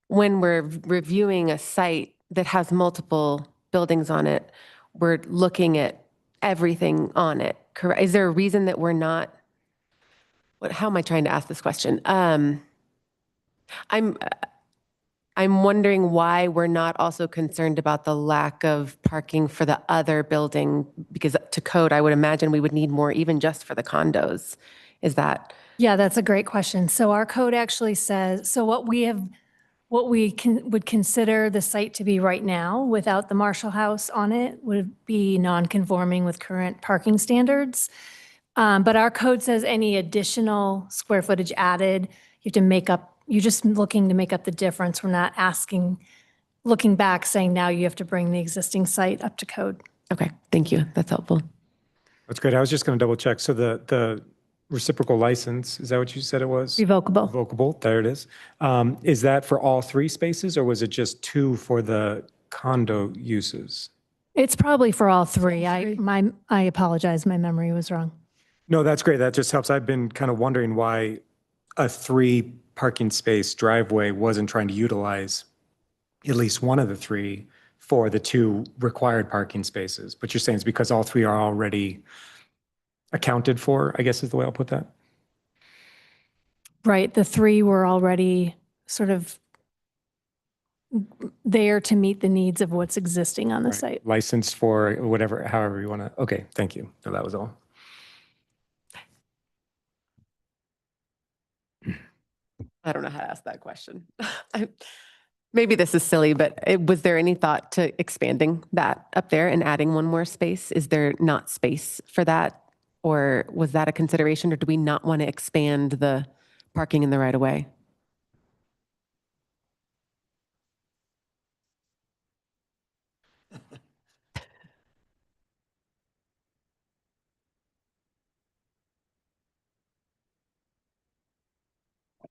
when we're reviewing a site that has multiple buildings on it, we're looking at everything on it, correct? Is there a reason that we're not, how am I trying to ask this question? I'm wondering why we're not also concerned about the lack of parking for the other building, because to code, I would imagine we would need more even just for the condos. Is that? Yeah, that's a great question. So our code actually says, so what we would consider the site to be right now without the Marshall House on it would be non-conforming with current parking standards. But our code says any additional square footage added, you have to make up, you're just looking to make up the difference. We're not looking back saying now you have to bring the existing site up to code. Okay, thank you. That's helpful. That's great. I was just going to double check. So the reciprocal license, is that what you said it was? Revocable. Revocable, there it is. Is that for all 3 spaces, or was it just 2 for the condo uses? It's probably for all 3. I apologize. My memory was wrong. No, that's great. That just helps. I've been kind of wondering why a 3 parking space driveway wasn't trying to utilize at least one of the 3 for the 2 required parking spaces. But you're saying it's because all 3 are already accounted for, I guess is the way I'll put that. Right. The 3 were already sort of there to meet the needs of what's existing on the Right. site. Licensed for whatever, however you want to. Okay, thank you. So that was all. I don't know how to ask that question. Maybe this is silly, but was there any thought to expanding that up there and adding one more space? Is there not space for that? Or was that a consideration, or do we not want to expand the parking in the right of way?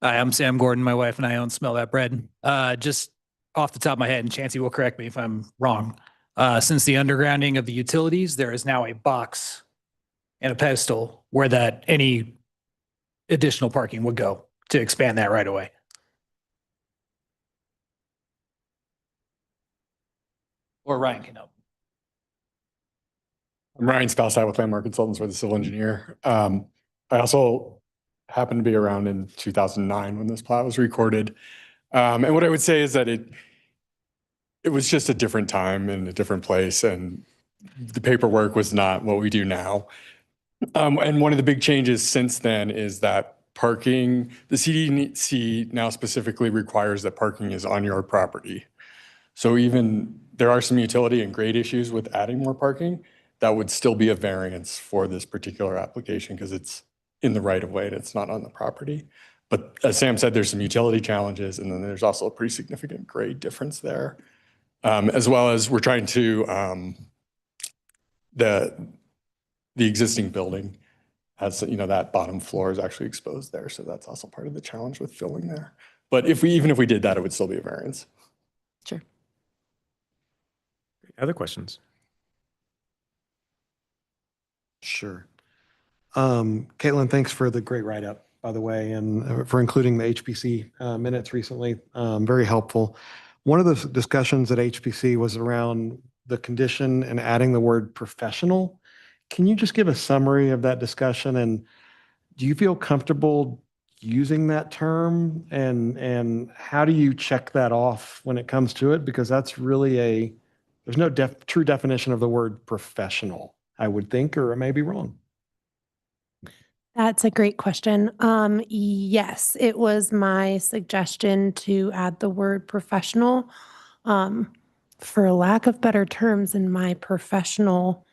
Hi, I'm Sam Gordon. My wife and I own Smell That Bread. Just off the top of my head, and Chancey will correct me if I'm wrong. Since the undergrounding of the utilities, there is now a box and a pedestal where that any additional parking would go to expand that right away. Or Ryan can help. I'm Ryan Spalside with Landmark Consultants, with the civil engineer. I also happened to be around in 2009 when this plat was recorded. And what I would say is that it was just a different time and a different place, and the paperwork was not what we do now. And one of the big changes since then is that parking, the CDC now specifically requires that parking is on your property. So even there are some utility and grade issues with adding more parking, that would still be a variance for this particular application because it's in the right of way and it's not on the property. But as Sam said, there's some utility challenges, and then there's also a pretty significant grade difference there. As well as we're trying to, the existing building has, that bottom floor is actually exposed there. So that's also part of the challenge with filling there. But even if we did that, it would still be a variance. Sure. Other questions? Sure. Caitlin, thanks for the great write-up, by the way, and for including the HPC minutes recently. Very helpful. One of the discussions at HPC was around the condition and adding the word professional. Can you just give a summary of that discussion? And do you feel comfortable using that term? And how do you check that off when it comes to it? Because that's really there's no true definition of the word professional, I would think, or I may be wrong. That's a great question. Yes, it was my suggestion to add the word professional. For lack of better terms, in my professional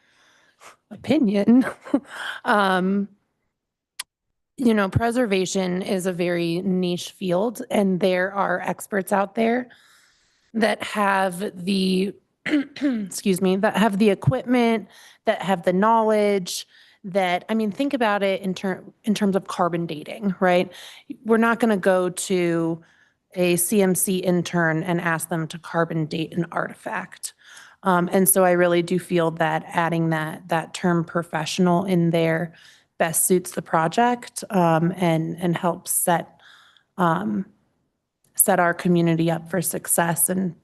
opinion, preservation is a very niche field, and there are experts out there that have the, that have the equipment, that have the knowledge, think about it in terms of carbon dating, right? We're not going to go to a CMC intern and ask them to carbon date an artifact. And so I really do feel that adding that term professional in there best suits the project, and helps set our community up for success in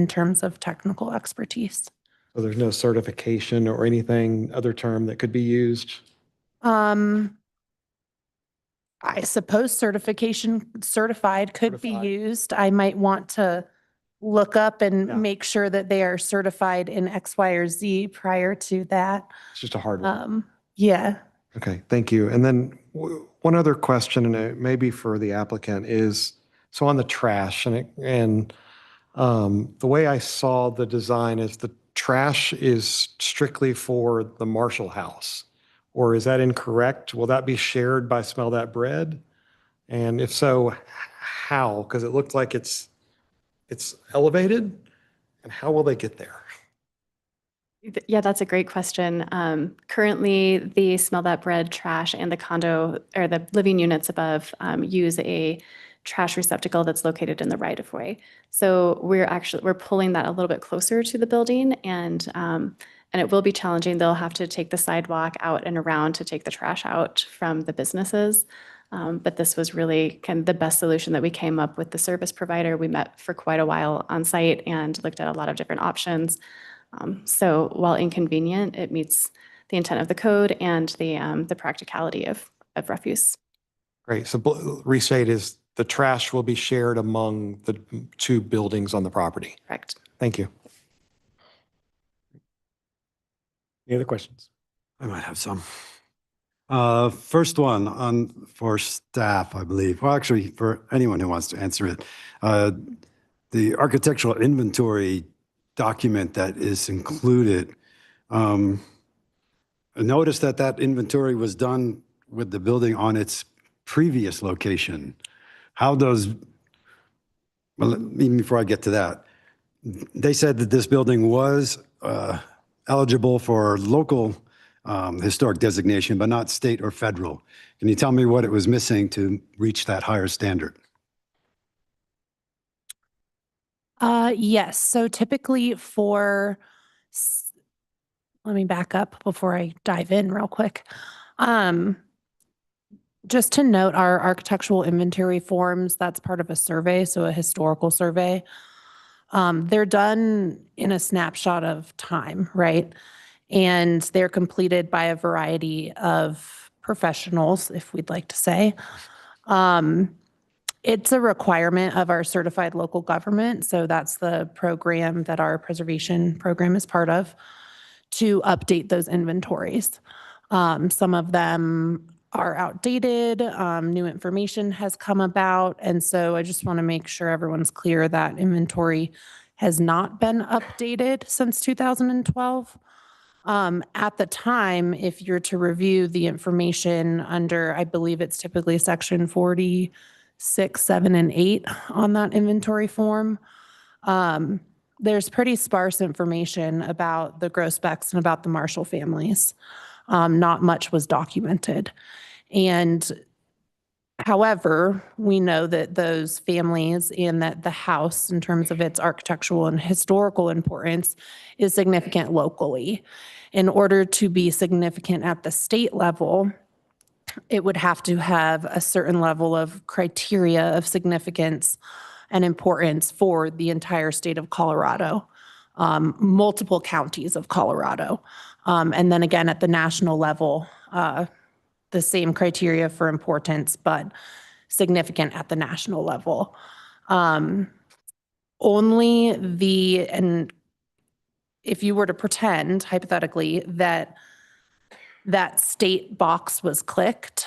terms of technical expertise. So there's no certification or anything, other term that could be used? I suppose certified could be Certified. used. I might want to look up and Yeah. make sure that they are certified in X, Y, or Z prior to that. It's just a hard one. Yeah. Okay, thank you. And then one other question, and it may be for the applicant, is so on the trash, and the way I saw the design is the trash is strictly for the Marshall House, or is that incorrect? Will that be shared by Smell That Bread? And if so, how? Because it looked like it's elevated, and how will they get there? Yeah, that's a great question. Currently, the Smell That Bread trash and the condo or the living units above use a trash receptacle that's located in the right of way. So we're pulling that a little bit closer to the building, and it will be challenging. They'll have to take the sidewalk out and around to take the trash out from the businesses. But this was really kind of the best solution that we came up with the service provider. We met for quite a while on site and looked at a lot of different options. So while inconvenient, it meets the intent of the code and the practicality of refuse. Great. So restate is the trash will be shared among the two buildings on the property. Correct. Thank you. Any other questions? I might have some. First one for staff, I believe. Well, actually, for anyone who wants to answer it. The architectural inventory document that is included. I noticed that inventory was done with the building on its previous location. Even before I get to that, they said that this building was eligible for local historic designation, but not state or federal. Can you tell me what it was missing to reach that higher standard? Yes. So typically let me back up before I dive in real quick. Just to note, our architectural inventory forms, that's part of a survey, so a historical survey. They're done in a snapshot of time, right? And they're completed by a variety of professionals, if we'd like to say. It's a requirement of our certified local government, so that's the program that our preservation program is part of, to update those inventories. Some of them are outdated, new information has come about, and so I just want to make sure everyone's clear that inventory has not been updated since 2012. At the time, if you're to review the information under, I believe it's typically section 46, 7, and 8 on that inventory form, there's pretty sparse information about the Grosbecks and about the Marshall families. Not much was documented. And however, we know that those families and that the house, in terms of its architectural and historical importance, is significant locally. In order to be significant at the state level, it would have to have a certain level of criteria of significance and importance for the entire state of Colorado, multiple counties of Colorado. And then again, at the national level, the same criteria for importance, but significant at the national level. And if you were to pretend, hypothetically, that that state box was clicked,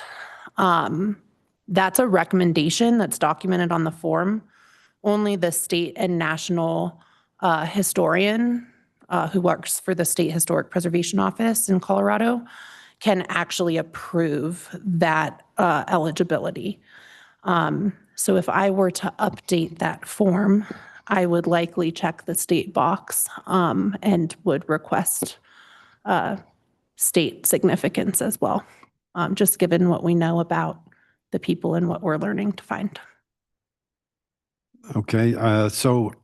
that's a recommendation that's documented on the form. Only the state and national historian who works for the State Historic Preservation Office in Colorado can actually approve that eligibility. So if I were to update that form, I would likely check the state box and would request state significance as well, just given what we know about the people and what we're learning to find. Okay, so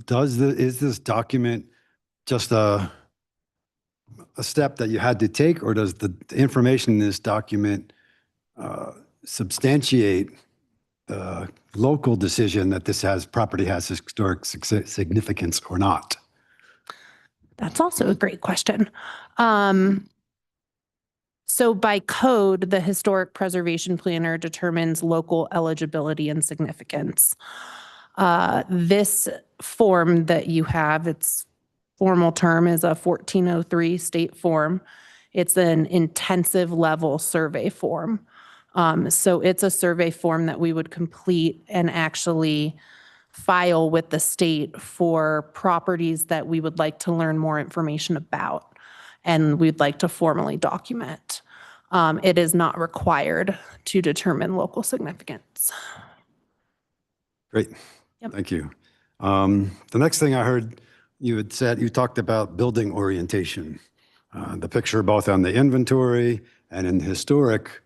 is this document just a step that you had to take, or does the information in this document substantiate the local decision that this property has historic significance or not? That's also a great question. So by code, the historic preservation planner determines local eligibility and significance. This form that you have, its formal term is a 1403 state form. It's an intensive level survey form. So it's a survey form that we would complete and actually file with the state for properties that we would like to learn more information about and we'd like to formally document. It is not required to determine local significance. Great. Yep. Thank you. The next thing I heard you had said, you talked about building orientation. The picture both on the inventory and in historic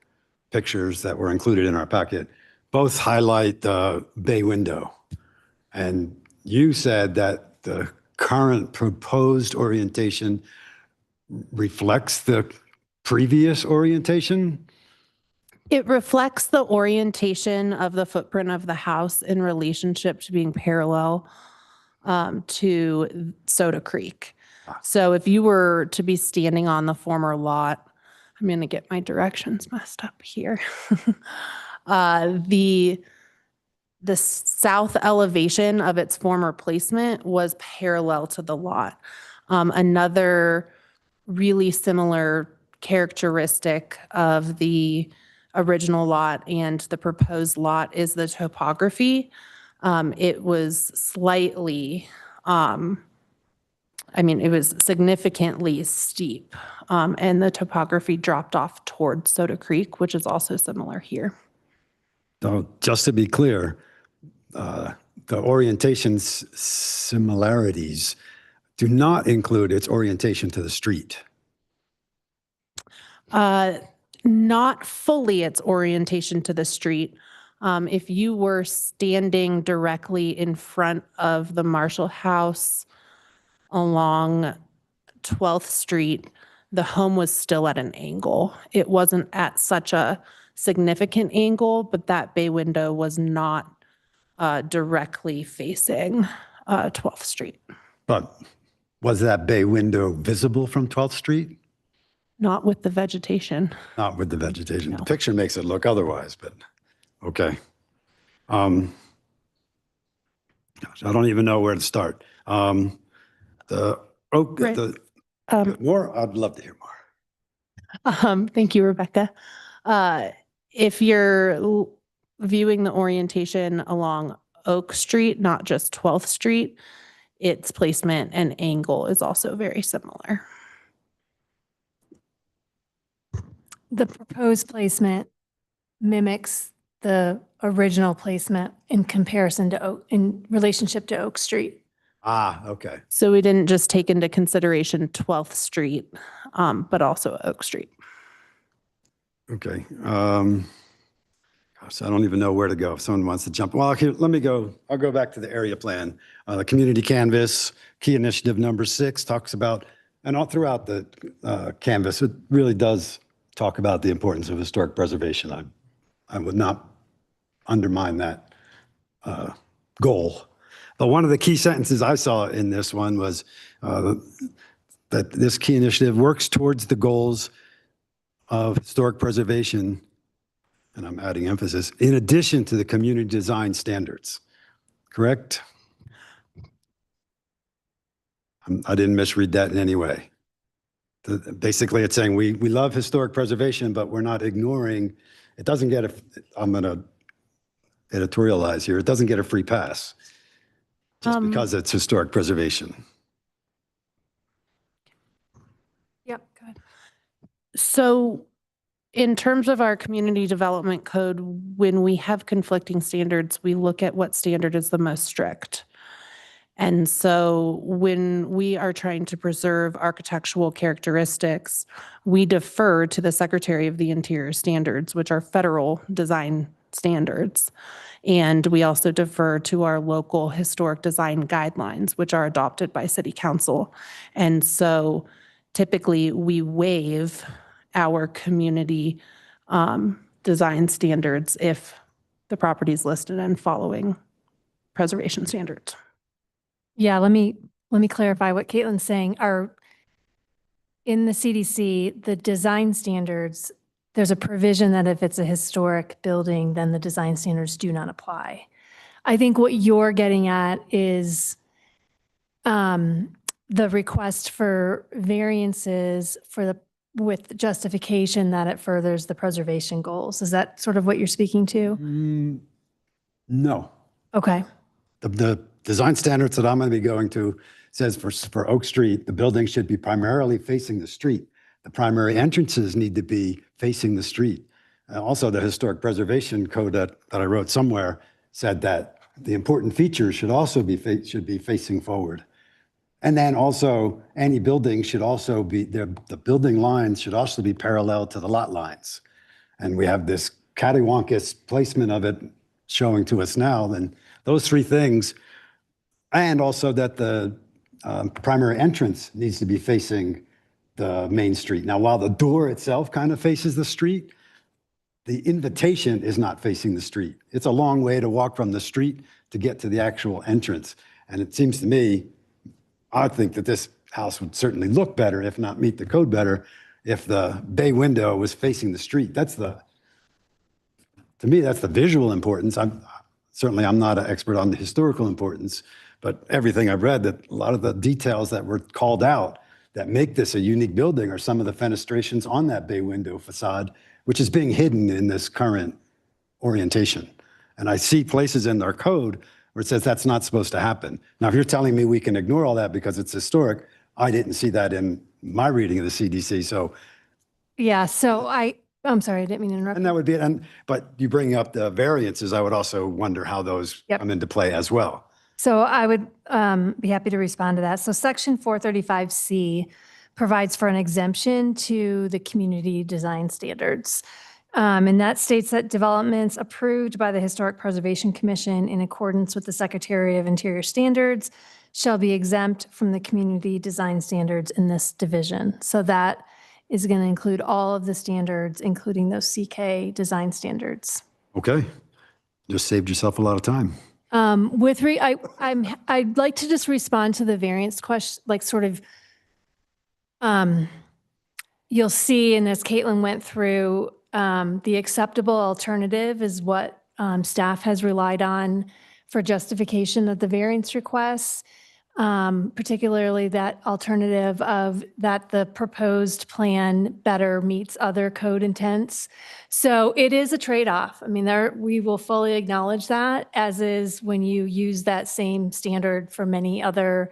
pictures that were included in our packet both highlight the bay window. And you said that the current proposed orientation reflects the previous orientation? It reflects the orientation of the footprint of the house in relationship to being parallel to Soda Creek. So if you were to be standing on the former lot, I'm going to get my directions messed up here. The south elevation of its former placement was parallel to the lot. Another really similar characteristic of the original lot and the proposed lot is the topography. It was slightly, it was significantly steep, and the topography dropped off towards Soda Creek, which is also similar here. So just to be clear, the orientation similarities do not include its orientation to the street. Not fully its orientation to the street. If you were standing directly in front of the Marshall House along 12th Street, the home was still at an angle. It wasn't at such a significant angle, but that bay window was not directly facing 12th Street. But was that bay window visible from 12th Street? Not with the vegetation. Not with the vegetation. The No. picture makes it look otherwise, but, okay. Gosh, I don't even know where to start. Right. More, I'd love to hear more. Thank you, Rebecca. If you're viewing the orientation along Oak Street, not just 12th Street, its placement and angle is also very similar. The proposed placement mimics the original placement in comparison to in relationship to Oak Street. Ah, okay. So we didn't just take into consideration 12th Street, but also Oak Street. Okay. Gosh, I don't even know where to go. If someone wants to jump. Well, here, let me go. I'll go back to the area plan. The community canvas, key initiative number 6 talks about, and all throughout the canvas, it really does talk about the importance of historic preservation. I would not undermine that goal. But one of the key sentences I saw in this one was that this key initiative works towards the goals of historic preservation, and I'm adding emphasis, in addition to the community design standards. Correct? I didn't misread that in any way. Basically, it's saying we love historic preservation, but we're not ignoring, it doesn't get a, I'm going to editorialize here, it doesn't get a free pass just because it's historic preservation. Yep, go ahead. So in terms of our community development code, when we have conflicting standards, we look at what standard is the most strict. And so when we are trying to preserve architectural characteristics, we defer to the Secretary of the Interior standards, which are federal design standards. And we also defer to our local historic design guidelines, which are adopted by City Council. And so typically we waive our community design standards if the property is listed and following preservation standards. Yeah, let me clarify what Caitlin's saying. In the CDC, the design standards, there's a provision that if it's a historic building, then the design standards do not apply. I think what you're getting at is the request for variances with justification that it furthers the preservation goals. Is that sort of what you're speaking to? No. Okay. The design standards that I'm going to be going to says for Oak Street, the building should be primarily facing the street. The primary entrances need to be facing the street. Also, the historic preservation code that I wrote somewhere said that the important features should also be facing forward. And then also any building should also be, the building lines should also be parallel to the lot lines. And we have this cattywampus placement of it showing to us now. Then those three things, and also that the primary entrance needs to be facing the main street. Now, while the door itself kind of faces the street, the invitation is not facing the street. It's a long way to walk from the street to get to the actual entrance. And it seems to me, I think that this house would certainly look better, if not meet the code better, if the bay window was facing the street. To me, that's the visual importance. I'm not an expert on the historical importance, but everything I've read, that a lot of the details that were called out that make this a unique building are some of the fenestrations on that bay window facade, which is being hidden in this current orientation. And I see places in our code where it says that's not supposed to happen. Now, if you're telling me we can ignore all that because it's historic, I didn't see that in my reading of the CDC. So, Yeah, so I'm sorry, I didn't mean to interrupt. and that would be it. But you bring up the variances, I would also wonder how those Yep. come into play as well. So I would be happy to respond to that. So Section 435C provides for an exemption to the community design standards. And that states that developments approved by the Historic Preservation Commission in accordance with the Secretary of Interior standards shall be exempt from the community design standards in this division. So that is going to include all of the standards, including those CK design standards. Okay. Just saved yourself a lot of time. I'd like to just respond to the variance question, like sort of, you'll see, and as Caitlin went through, the acceptable alternative is what staff has relied on for justification of the variance requests, particularly that alternative of that the proposed plan better meets other code intents. So it is a trade-off. I mean, we will fully acknowledge that, as is when you use that same standard for many other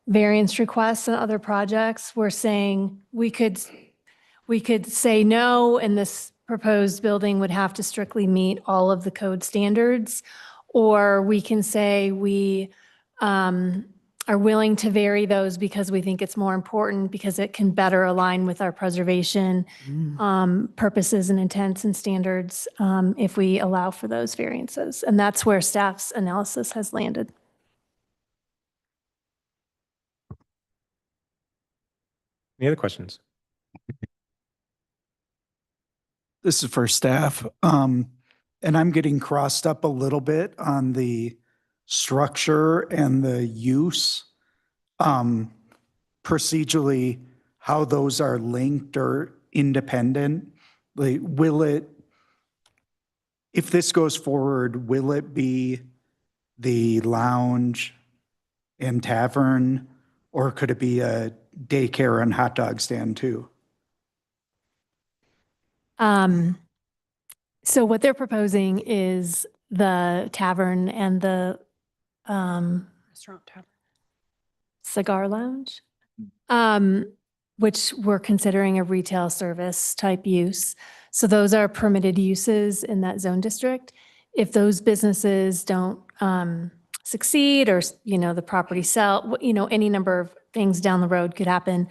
variance requests and other projects. We're saying we could say no, and this proposed building would have to strictly meet all of the code standards, or we can say we are willing to vary those because we think it's more important, because it can better align with our preservation purposes and intents and standards if we allow for those variances. And that's where staff's analysis has landed. Any other questions? This is for staff. And I'm getting crossed up a little bit on the structure and the use. Procedurally, how those are linked or independent. Like, if this goes forward, will it be the lounge and tavern, or could it be a daycare and hot dog stand too? So what they're proposing is the tavern and the Restaurant tavern. cigar lounge, which we're considering a retail service type use. So those are permitted uses in that zone district. If those businesses don't succeed, or, the property sell, any number of things down the road could happen.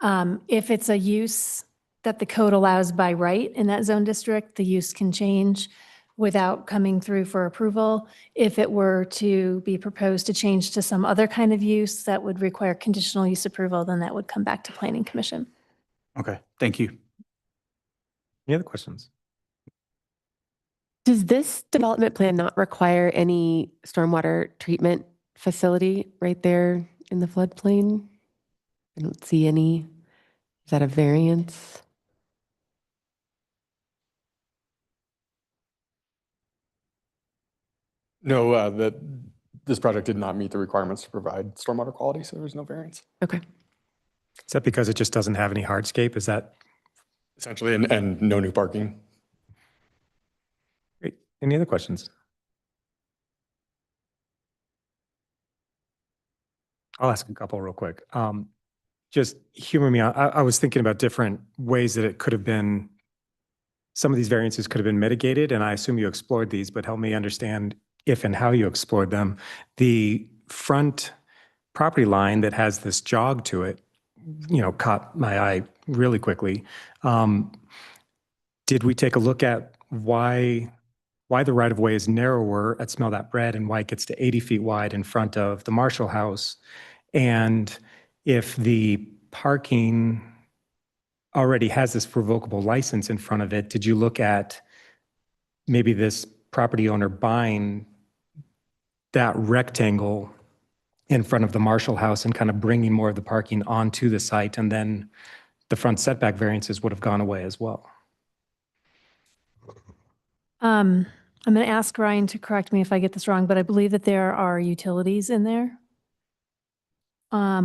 If it's a use that the code allows by right in that zone district, the use can change without coming through for approval. If it were to be proposed to change to some other kind of use that would require conditional use approval, then that would come back to Planning Commission. Okay, thank you. Any other questions? Does this development plan not require any stormwater treatment facility right there in the floodplain? I don't see any. Is that a variance? No, this project did not meet the requirements to provide stormwater quality, so there's no variance. Okay. Is that because it just doesn't have any hardscape? Is that Essentially, and no new parking. great? Any other questions? I'll ask a couple real quick. Just humor me. I was thinking about different ways that it could have been, some of these variances could have been mitigated, and I assume you explored these, but help me understand if and how you explored them. The front property line that has this jog to it, caught my eye really quickly. Did we take a look at why the right-of-way is narrower at Smell That Bread and why it gets to 80 feet wide in front of the Marshall House? And if the parking already has this revocable license in front of it, did you look at maybe this property owner buying that rectangle in front of the Marshall House and kind of bringing more of the parking onto the site, and then the front setback variances would have gone away as well? I'm going to ask Ryan to correct me if I get this wrong, but I believe that there are utilities in there.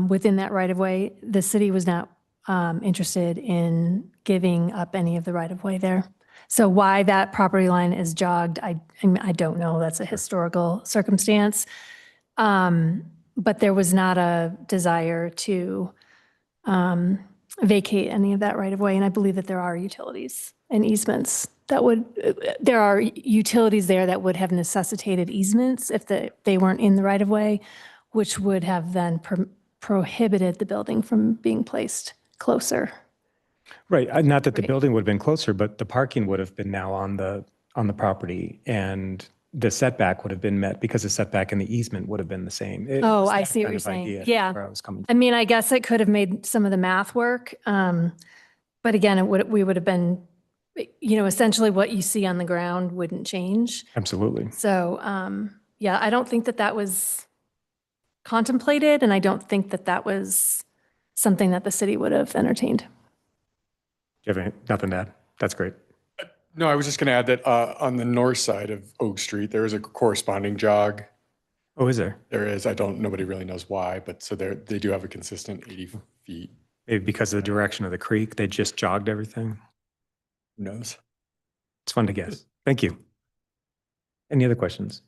Within that right-of-way, the city was not interested in giving up any of the right-of-way there. So why that property line is jogged, I don't know. That's a historical circumstance. But there was not a desire to vacate any of that right-of-way. And I believe that there are utilities and easements there are utilities there that would have necessitated easements if they weren't in the right-of-way, which would have then prohibited the building from being placed closer. Right. Not that the building would have been closer, but the parking would have been now on the property, and the setback would have been met because the setback and the easement would have been the same. Oh, I see what you're saying. Yeah. Where I was coming I mean, I guess it could have made some of the math work. But again, we would have been essentially what you see on the ground wouldn't change. Absolutely. So, yeah, I don't think that that was contemplated, and I don't think that that was something that the city would have entertained. Do you have nothing to add? That's great. No, I was just going to add that on the north side of Oak Street, there is a corresponding jog. Oh, is there? There is. Nobody really knows why, but so they do have a consistent 80 feet. Maybe because of the direction of the creek, they just jogged everything. Who knows? It's fun to guess. Thank you. Any other questions?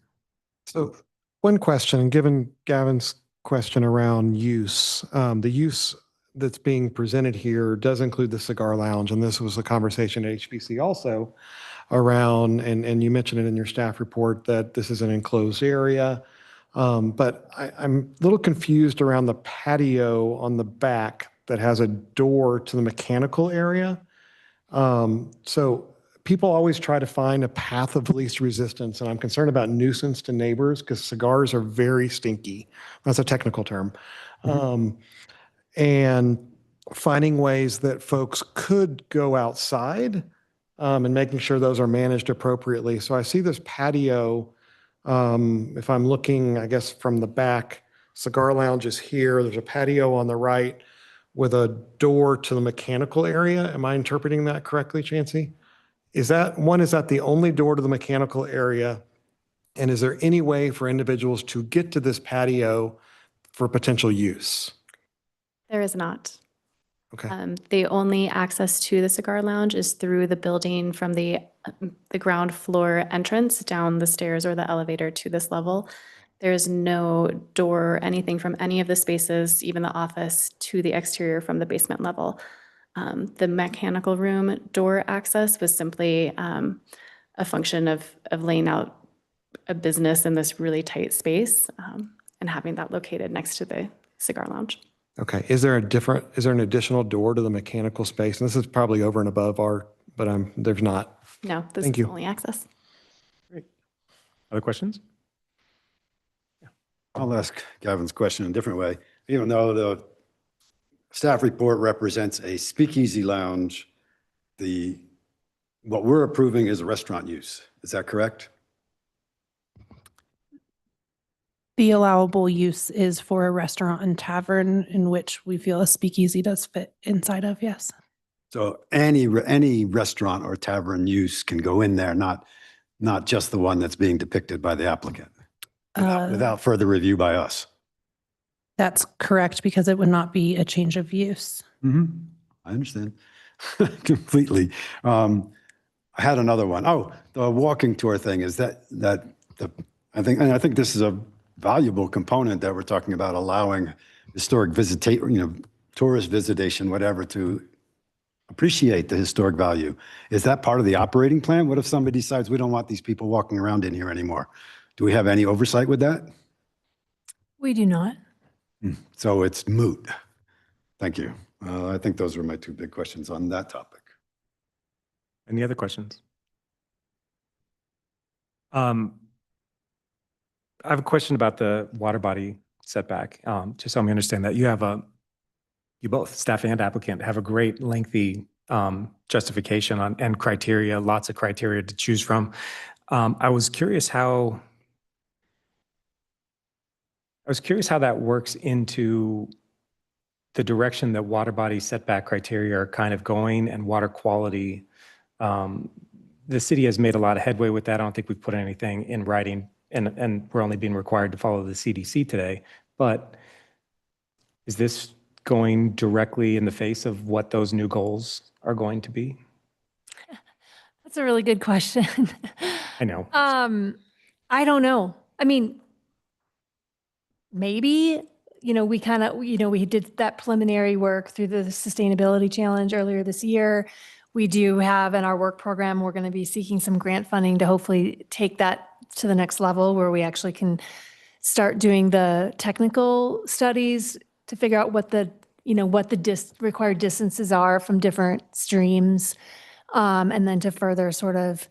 So one question, given Gavin's question around use, the use that's being presented here does include the cigar lounge. And this was a conversation at HPC also around, and you mentioned it in your staff report that this is an enclosed area. But I'm a little confused around the patio on the back that has a door to the mechanical area. So people always try to find a path of least resistance, and I'm concerned about nuisance to neighbors because cigars are very stinky. That's a technical term. And finding ways that folks could go outside and making sure those are managed appropriately. So I see this patio, if I'm looking, I guess, from the back, cigar lounge is here. There's a patio on the right with a door to the mechanical area. Am I interpreting that correctly, Chancey? Is that the only door to the mechanical area? And is there any way for individuals to get to this patio for potential use? There is not. Okay. The only access to the cigar lounge is through the building from the ground floor entrance down the stairs or the elevator to this level. There's no door or anything from any of the spaces, even the office, to the exterior from the basement level. The mechanical room door access was simply a function of laying out a business in this really tight space and having that located next to the cigar lounge. Okay. Is there an additional door to the mechanical space? And this is probably over and above but there's not. No, this Thank is you. only access. Other questions? I'll ask Gavin's question in a different way. Even though the staff report represents a speakeasy lounge, what we're approving is a restaurant use. Is that correct? The allowable use is for a restaurant and tavern in which we feel a speakeasy does fit inside of, yes. So any restaurant or tavern use can go in there, not just the one that's being depicted by the applicant, without further review by us. That's correct, because it would not be a change of use. I understand completely. I had another one. Oh, the walking tour thing is I think this is a valuable component that we're talking about, allowing historic tourist visitation, whatever, to appreciate the historic value. Is that part of the operating plan? What if somebody decides we don't want these people walking around in here anymore? Do we have any oversight with that? We do not. So it's moot. Thank you. I think those were my two big questions on that topic. Any other questions? I have a question about the water body setback, just so I understand that. You both, staff and applicant, have a great lengthy justification and criteria, lots of criteria to choose from. I was curious how that works into the direction that water body setback criteria are kind of going and water quality. The city has made a lot of headway with that. I don't think we've put anything in writing, and we're only being required to follow the CDC today. But is this going directly in the face of what those new goals are going to be? That's a really good question. I know. I don't know. I mean, maybe, we did that preliminary work through the sustainability challenge earlier this year. We do have in our work program, we're going to be seeking some grant funding to hopefully take that to the next level where we actually can start doing the technical studies to figure out what the required distances are from different streams. And then to further sort of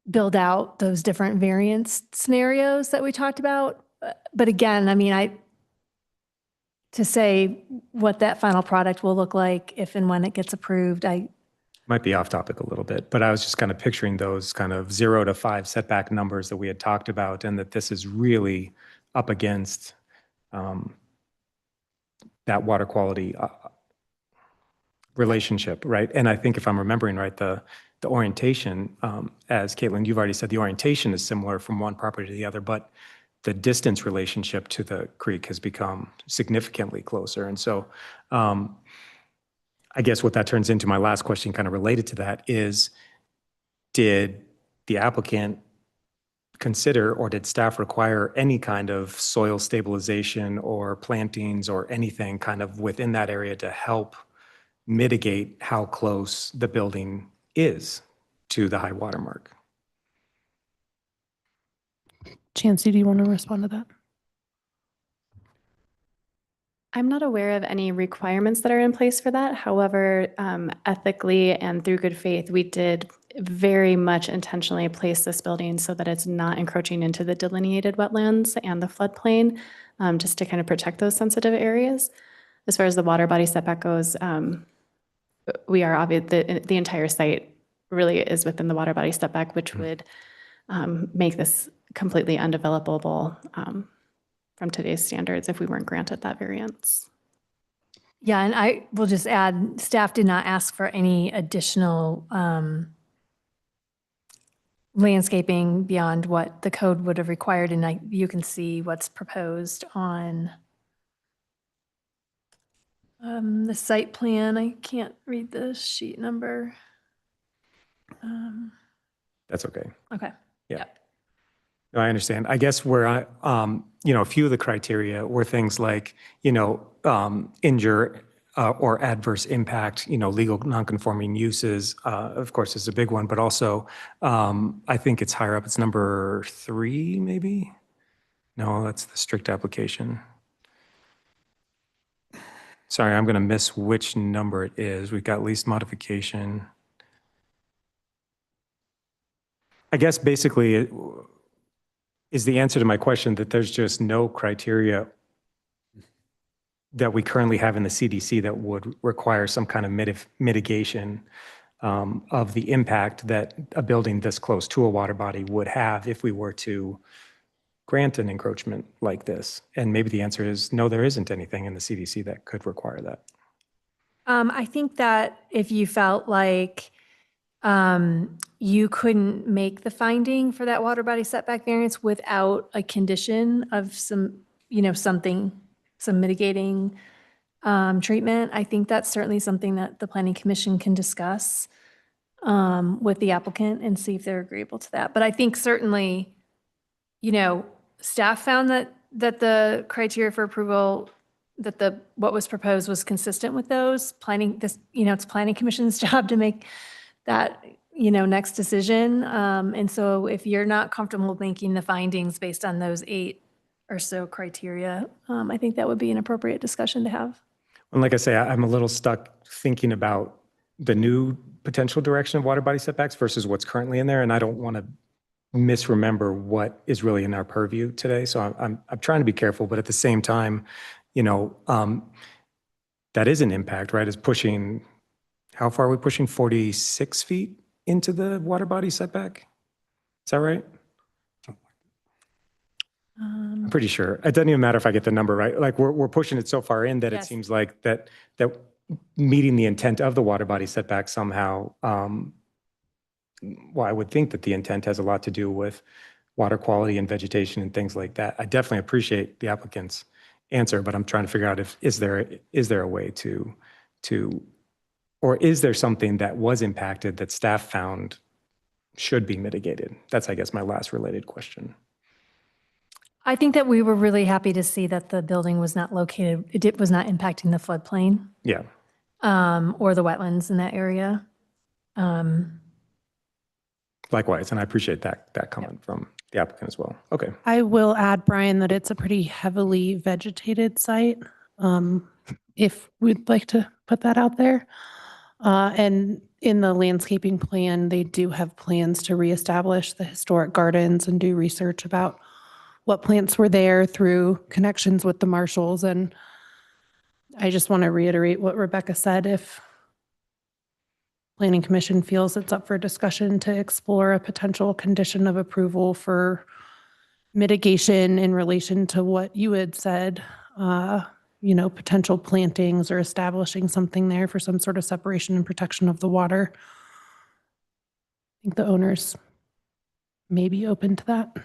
build out those different variance scenarios that we talked about. But again, I mean, to say what that final product will look like if and when it gets approved, I Might be off topic a little bit, but I was just kind of picturing those kind of 0 to 5 setback numbers that we had talked about, and that this is really up against that water quality relationship, right? And I think if I'm remembering right, the orientation, as Caitlin, you've already said, the orientation is similar from one property to the other, but the distance relationship to the creek has become significantly closer. And so I guess what that turns into, my last question kind of related to that is, did the applicant consider, or did staff require any kind of soil stabilization or plantings or anything kind of within that area to help mitigate how close the building is to the high water mark? Chancey, do you want to respond to that? I'm not aware of any requirements that are in place for that. However, ethically and through good faith, we did very much intentionally place this building so that it's not encroaching into the delineated wetlands and the floodplain, just to kind of protect those sensitive areas. As far as the water body setback goes, we are obvious that the entire site really is within the water body setback, which would make this completely undevelopable from today's standards if we weren't granted that variance. Yeah, and I will just add, staff did not ask for any additional landscaping beyond what the code would have required, and you can see what's proposed on the site plan. I can't read the sheet number. That's okay. Okay. Yeah. No, I understand. I guess where a few of the criteria were things like, injure or adverse impact, legal nonconforming uses, of course, is a big one, but also I think it's higher up. It's number 3, maybe? No, that's the strict application. Sorry, I'm going to miss which number it is. We've got least modification. I guess basically is the answer to my question that there's just no criteria that we currently have in the CDC that would require some kind of mitigation of the impact that a building this close to a water body would have if we were to grant an encroachment like this. And maybe the answer is no, there isn't anything in the CDC that could require that. I think that if you felt like you couldn't make the finding for that water body setback variance without a condition of some mitigating treatment, I think that's certainly something that the Planning Commission can discuss with the applicant and see if they're agreeable to that. But I think certainly, staff found that the criteria for approval, that what was proposed was consistent with those. It's Planning Commission's job to make that, next decision. And so if you're not comfortable making the findings based on those 8 or so criteria, I think that would be an appropriate discussion to have. And like I say, I'm a little stuck thinking about the new potential direction of water body setbacks versus what's currently in there. And I don't want to misremember what is really in our purview today. So I'm trying to be careful, but at the same time, that is an impact, right? Is pushing, how far are we pushing? 46 feet into the water body setback? Is that right? I'm pretty sure. It doesn't even matter if I get the number right. Like we're pushing it so far in that Yes. it seems like that meeting the intent of the water body setback somehow, well, I would think that the intent has a lot to do with water quality and vegetation and things like that. I definitely appreciate the applicant's answer, but I'm trying to figure out is there a way to, or is there something that was impacted that staff found should be mitigated? That's, I guess, my last related question. I think that we were really happy to see that the building was not located, it was not impacting the floodplain Yeah. or the wetlands in that area. Likewise, and I appreciate that comment from the applicant as well. Okay. I will add, Brian, that it's a pretty heavily vegetated site, if we'd like to put that out there. And in the landscaping plan, they do have plans to reestablish the historic gardens and do research about what plants were there through connections with the Marshalls. And I just want to reiterate what Rebecca said. If Planning Commission feels it's up for discussion to explore a potential condition of approval for mitigation in relation to what you had said, potential plantings or establishing something there for some sort of separation and protection of the water. I think the owners may be open to that.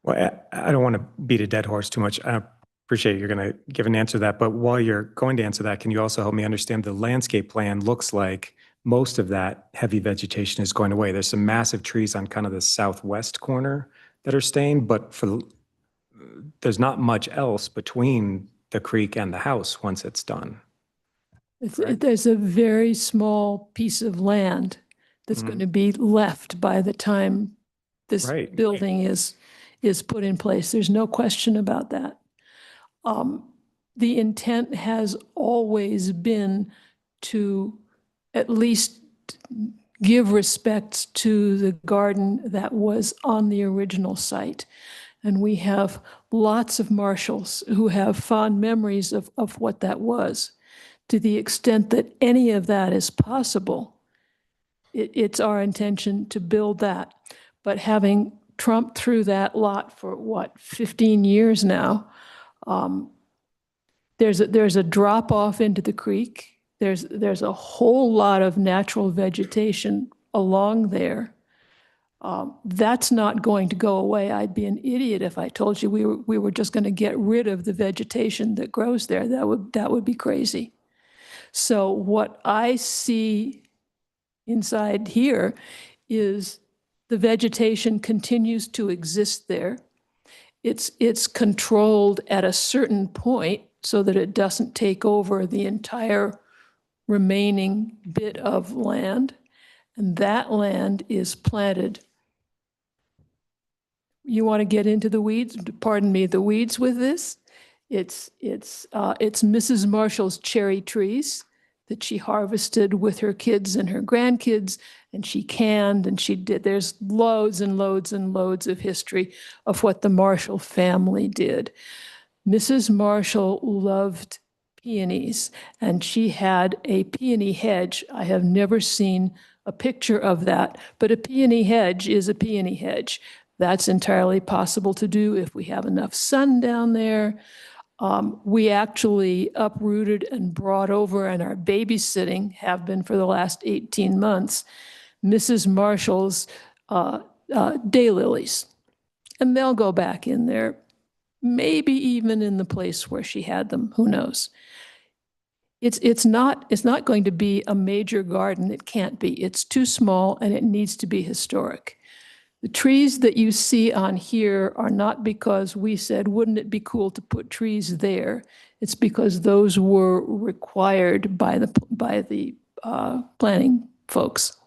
Well, I don't want to beat a dead horse too much. I appreciate you're going to give an answer to that. But while you're going to answer that, can you also help me understand the landscape plan looks like most of that heavy vegetation is going away? There's some massive trees on kind of the southwest corner that are staying, but there's not much else between the creek and the house once it's done. There's a very small piece of land that's going to be left by the time this Right. building is put in place. There's no question about that. The intent has always been to at least give respect to the garden that was on the original site. And we have lots of Marshalls who have fond memories of what that was. To the extent that any of that is possible, it's our intention to build that. But having trumped through that lot for 15 years now, there's a drop off into the creek. There's a whole lot of natural vegetation along there. That's not going to go away. I'd be an idiot if I told you we were just going to get rid of the vegetation that grows there. That would be crazy. So what I see inside here is the vegetation continues to exist there. It's controlled at a certain point so that it doesn't take over the entire remaining bit of land. And that land is planted. You want to get into the weeds? Pardon me, the weeds with this? It's Mrs. Marshall's cherry trees that she harvested with her kids and her grandkids, and she canned and she did. There's loads and loads and loads of history of what the Marshall family did. Mrs. Marshall loved peonies, and she had a peony hedge. I have never seen a picture of that, but a peony hedge is a peony hedge. That's entirely possible to do if we have enough sun down there. We actually uprooted and brought over and are babysitting, have been for the last 18 months, Mrs. Marshall's daylilies. And they'll go back in there, maybe even in the place where she had them, who knows. It's not going to be a major garden. It can't be. It's too small and it needs to be historic. The trees that you see on here are not because we said, wouldn't it be cool to put trees there? It's because those were required by the planning folks.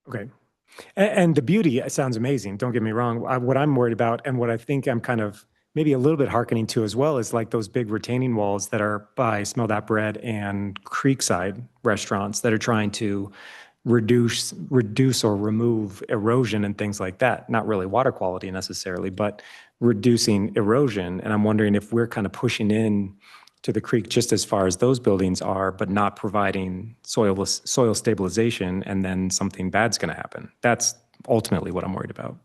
Okay. And the beauty sounds amazing. Don't get me wrong. What I'm worried about and what I think I'm kind of maybe a little bit hearkening to as well is like those big retaining walls that are by Smell That Bread and Creekside restaurants that are trying to reduce or remove erosion and things like that. Not really water quality necessarily, but reducing erosion. And I'm wondering if we're kind of pushing in to the creek just as far as those buildings are, but not providing soil stabilization, and then something bad's going to happen. That's ultimately what I'm worried about.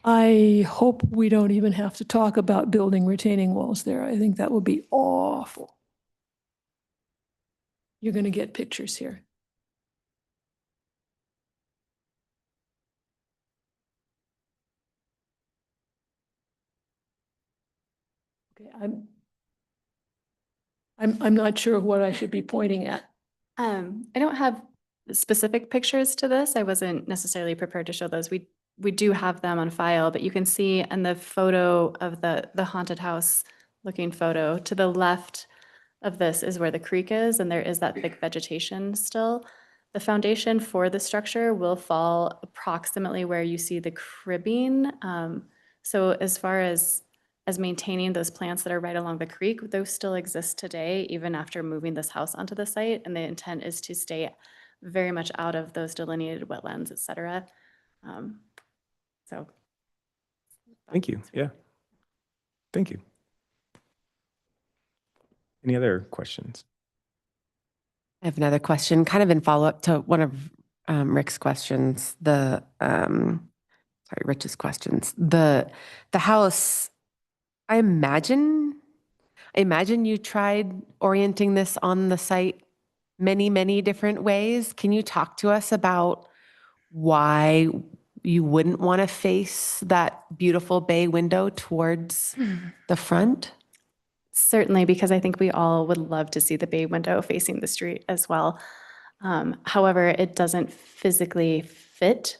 I hope we don't even have to talk about building retaining walls there. I think that would be awful. You're going to get pictures here. Okay, I'm not sure what I should be pointing at. I don't have specific pictures to this. I wasn't necessarily prepared to show those. We do have them on file, but you can see in the photo of the haunted house looking photo to the left of this is where the creek is, and there is that thick vegetation still. The foundation for the structure will fall approximately where you see the cribbing. So as far as maintaining those plants that are right along the creek, those still exist today, even after moving this house onto the site. And the intent is to stay very much out of those delineated wetlands, et cetera. So. Thank you. Yeah. Thank you. Any other questions? I have another question, kind of in follow-up to one of Rick's questions, Rich's questions. The house, I imagine you tried orienting this on the site many, many different ways. Can you talk to us about why you wouldn't want to face that beautiful bay window towards the front? Certainly, because I think we all would love to see the bay window facing the street as well. However, it doesn't physically fit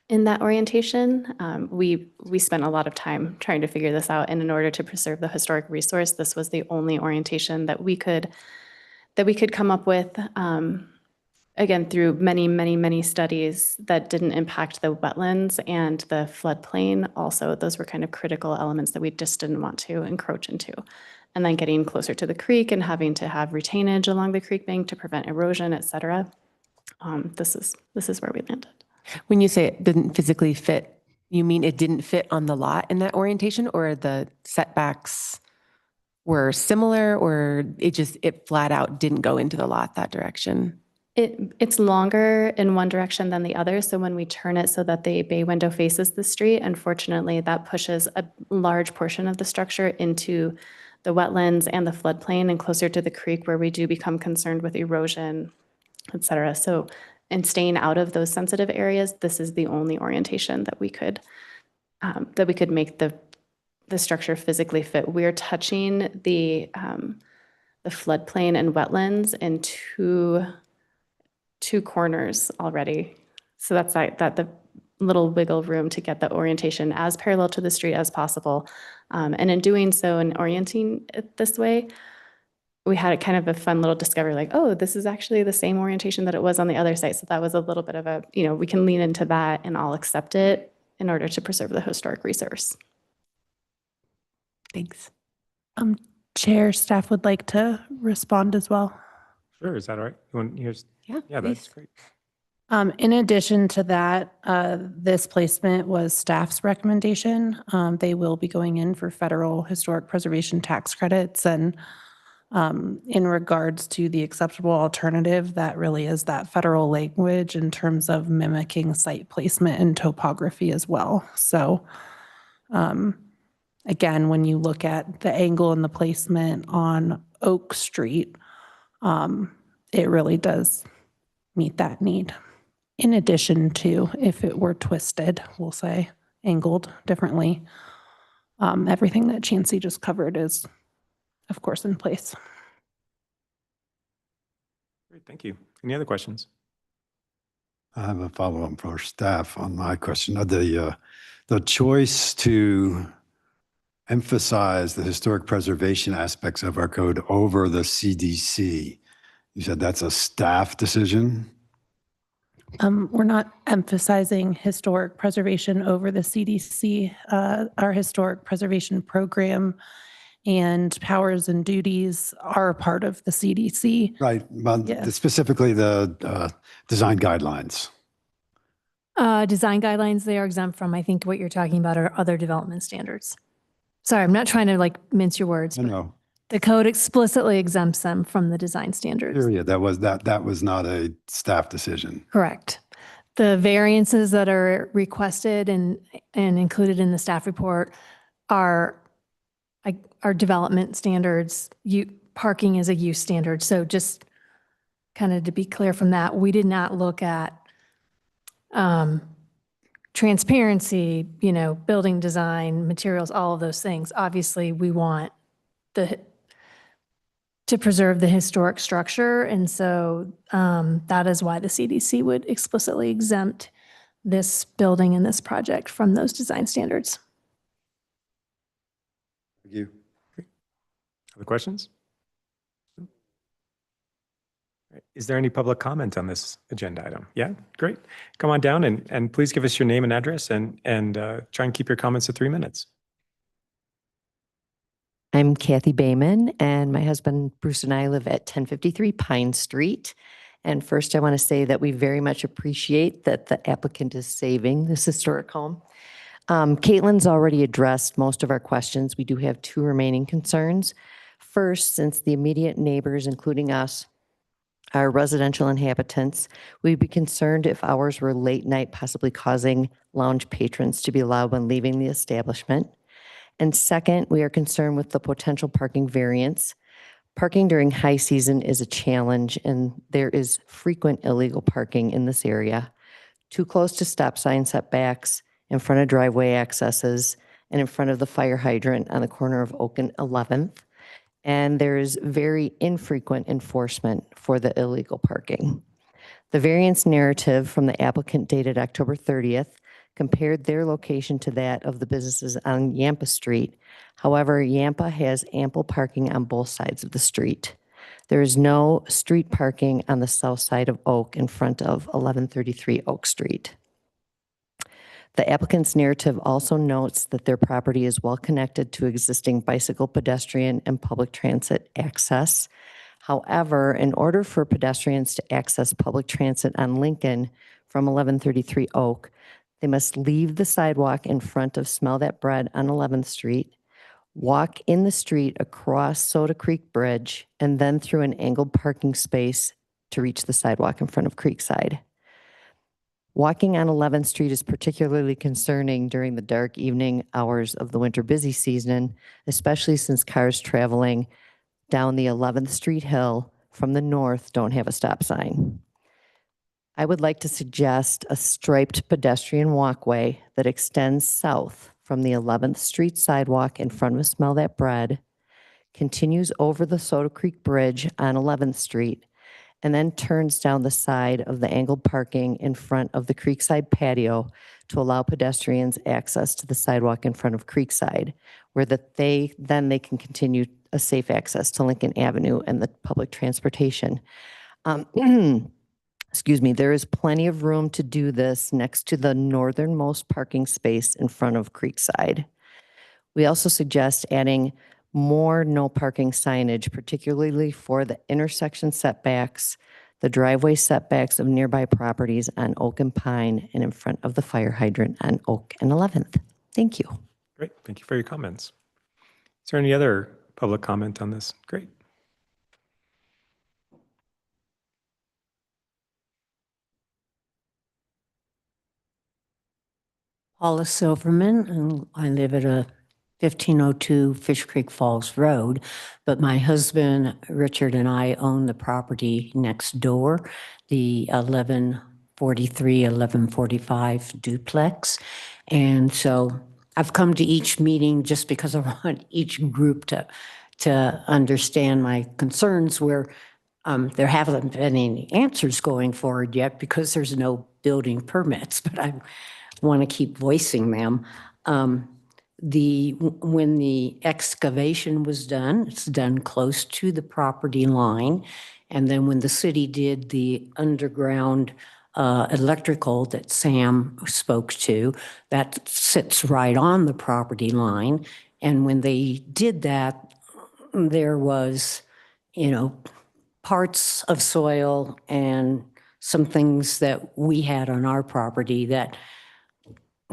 in that orientation. We spent a lot of time trying to figure this out, and in order to preserve the historic resource, this was the only orientation that we could come up with. Again, through many, many, many studies that didn't impact the wetlands and the floodplain. Also, those were kind of critical elements that we just didn't want to encroach into. And then getting closer to the creek and having to have retainage along the creek bank to prevent erosion, et cetera. This is where we landed. When you say it didn't physically fit, you mean it didn't fit on the lot in that orientation, or the setbacks were similar, or it flat out didn't go into the lot that direction? It's longer in one direction than the other. So when we turn it so that the bay window faces the street, unfortunately, that pushes a large portion of the structure into the wetlands and the floodplain and closer to the creek, where we do become concerned with erosion, et cetera. So in staying out of those sensitive areas, this is the only orientation that we could make the structure physically fit. We're touching the floodplain and wetlands in two corners already. So that's that the little wiggle room to get the orientation as parallel to the street as possible. And in doing so and orienting it this way, we had a kind of a fun little discovery, like, oh, this is actually the same orientation that it was on the other site. So that was a little bit of a, we can lean into that and I'll accept it in order to preserve the historic resource. Thanks. Chair, staff would like to respond as well. Sure, is that all right? Yeah, that's please. great. In addition to that, this placement was staff's recommendation. They will be going in for federal historic preservation tax credits. And in regards to the acceptable alternative, that really is that federal language in terms of mimicking site placement and topography as well. So again, when you look at the angle and the placement on Oak Street, it really does meet that need. In addition to, if it were twisted, we'll say, angled differently, everything that Chancey just covered is, of course, in place. Great, thank you. Any other questions? I have a follow-up for staff on my question. The choice to emphasize the historic preservation aspects of our code over the CDC, you said that's a staff decision? We're not emphasizing historic preservation over the CDC. Our historic preservation program and powers and duties are part of the CDC. Right, but Yeah. specifically the design guidelines. Design guidelines, they are exempt from. I think what you're talking about are other development standards. Sorry, I'm not trying to mince your words. I but know, The code explicitly exempts them from the design standards. period. That was not a staff decision. Correct. The variances that are requested and included in the staff report are development standards. Parking is a use standard. So just kind of to be clear from that, we did not look at transparency, building design, materials, all of those things. Obviously, we want to preserve the historic structure. And so that is why the CDC would explicitly exempt this building and this project from those design standards. Thank you. Other questions? Is there any public comment on this agenda item? Yeah, great. Come on down and please give us your name and address and try and keep your comments to 3 minutes. I'm Kathy Bayman, and my husband Bruce and I live at 1053 Pine Street. And first, I want to say that we very much appreciate that the applicant is saving this historic home. Caitlin's already addressed most of our questions. We do have 2 remaining concerns. First, since the immediate neighbors, including us, our residential inhabitants. We'd be concerned if hours were late night, possibly causing lounge patrons to be allowed when leaving the establishment. And second, we are concerned with the potential parking variance. Parking during high season is a challenge, and there is frequent illegal parking in this area, too close to stop sign setbacks, in front of driveway accesses, and in front of the fire hydrant on the corner of Oak and 11th. And there is very infrequent enforcement for the illegal parking. The variance narrative from the applicant dated October 30th compared their location to that of the businesses on Yampa Street. However, Yampa has ample parking on both sides of the street. There is no street parking on the south side of Oak in front of 1133 Oak Street. The applicant's narrative also notes that their property is well connected to existing bicycle, pedestrian, and public transit access. However, in order for pedestrians to access public transit on Lincoln from 1133 Oak, they must leave the sidewalk in front of Smell That Bread on 11th Street, walk in the street across Soda Creek Bridge, and then through an angled parking space to reach the sidewalk in front of Creekside. Walking on 11th Street is particularly concerning during the dark evening hours of the winter busy season, especially since cars traveling down the 11th Street hill from the north don't have a stop sign. I would like to suggest a striped pedestrian walkway that extends south from the 11th Street sidewalk in front of Smell That Bread, continues over the Soda Creek Bridge on 11th Street, and then turns down the side of the angled parking in front of the Creekside patio to allow pedestrians access to the sidewalk in front of Creekside, where they can continue a safe access to Lincoln Avenue and the public transportation. Excuse me, there is plenty of room to do this next to the northernmost parking space in front of Creekside. We also suggest adding more no parking signage, particularly for the intersection setbacks, the driveway setbacks of nearby properties on Oak and Pine, and in front of the fire hydrant on Oak and 11th. Thank you. Great. Thank you for your comments. Is there any other public comment on this? Great. Paula Silverman, and I live at a 1502 Fish Creek Falls Road, but my husband, Richard, and I own the property next door, the 1143, 1145 duplex. And so I've come to each meeting just because I want each group to understand my concerns where there haven't been any answers going forward yet because there's no building permits, but I want to keep voicing them. When the excavation was done, it's done close to the property line. And then when the city did the underground electrical that Sam spoke to, that sits right on the property line. And when they did that, there was, parts of soil and some things that we had on our property that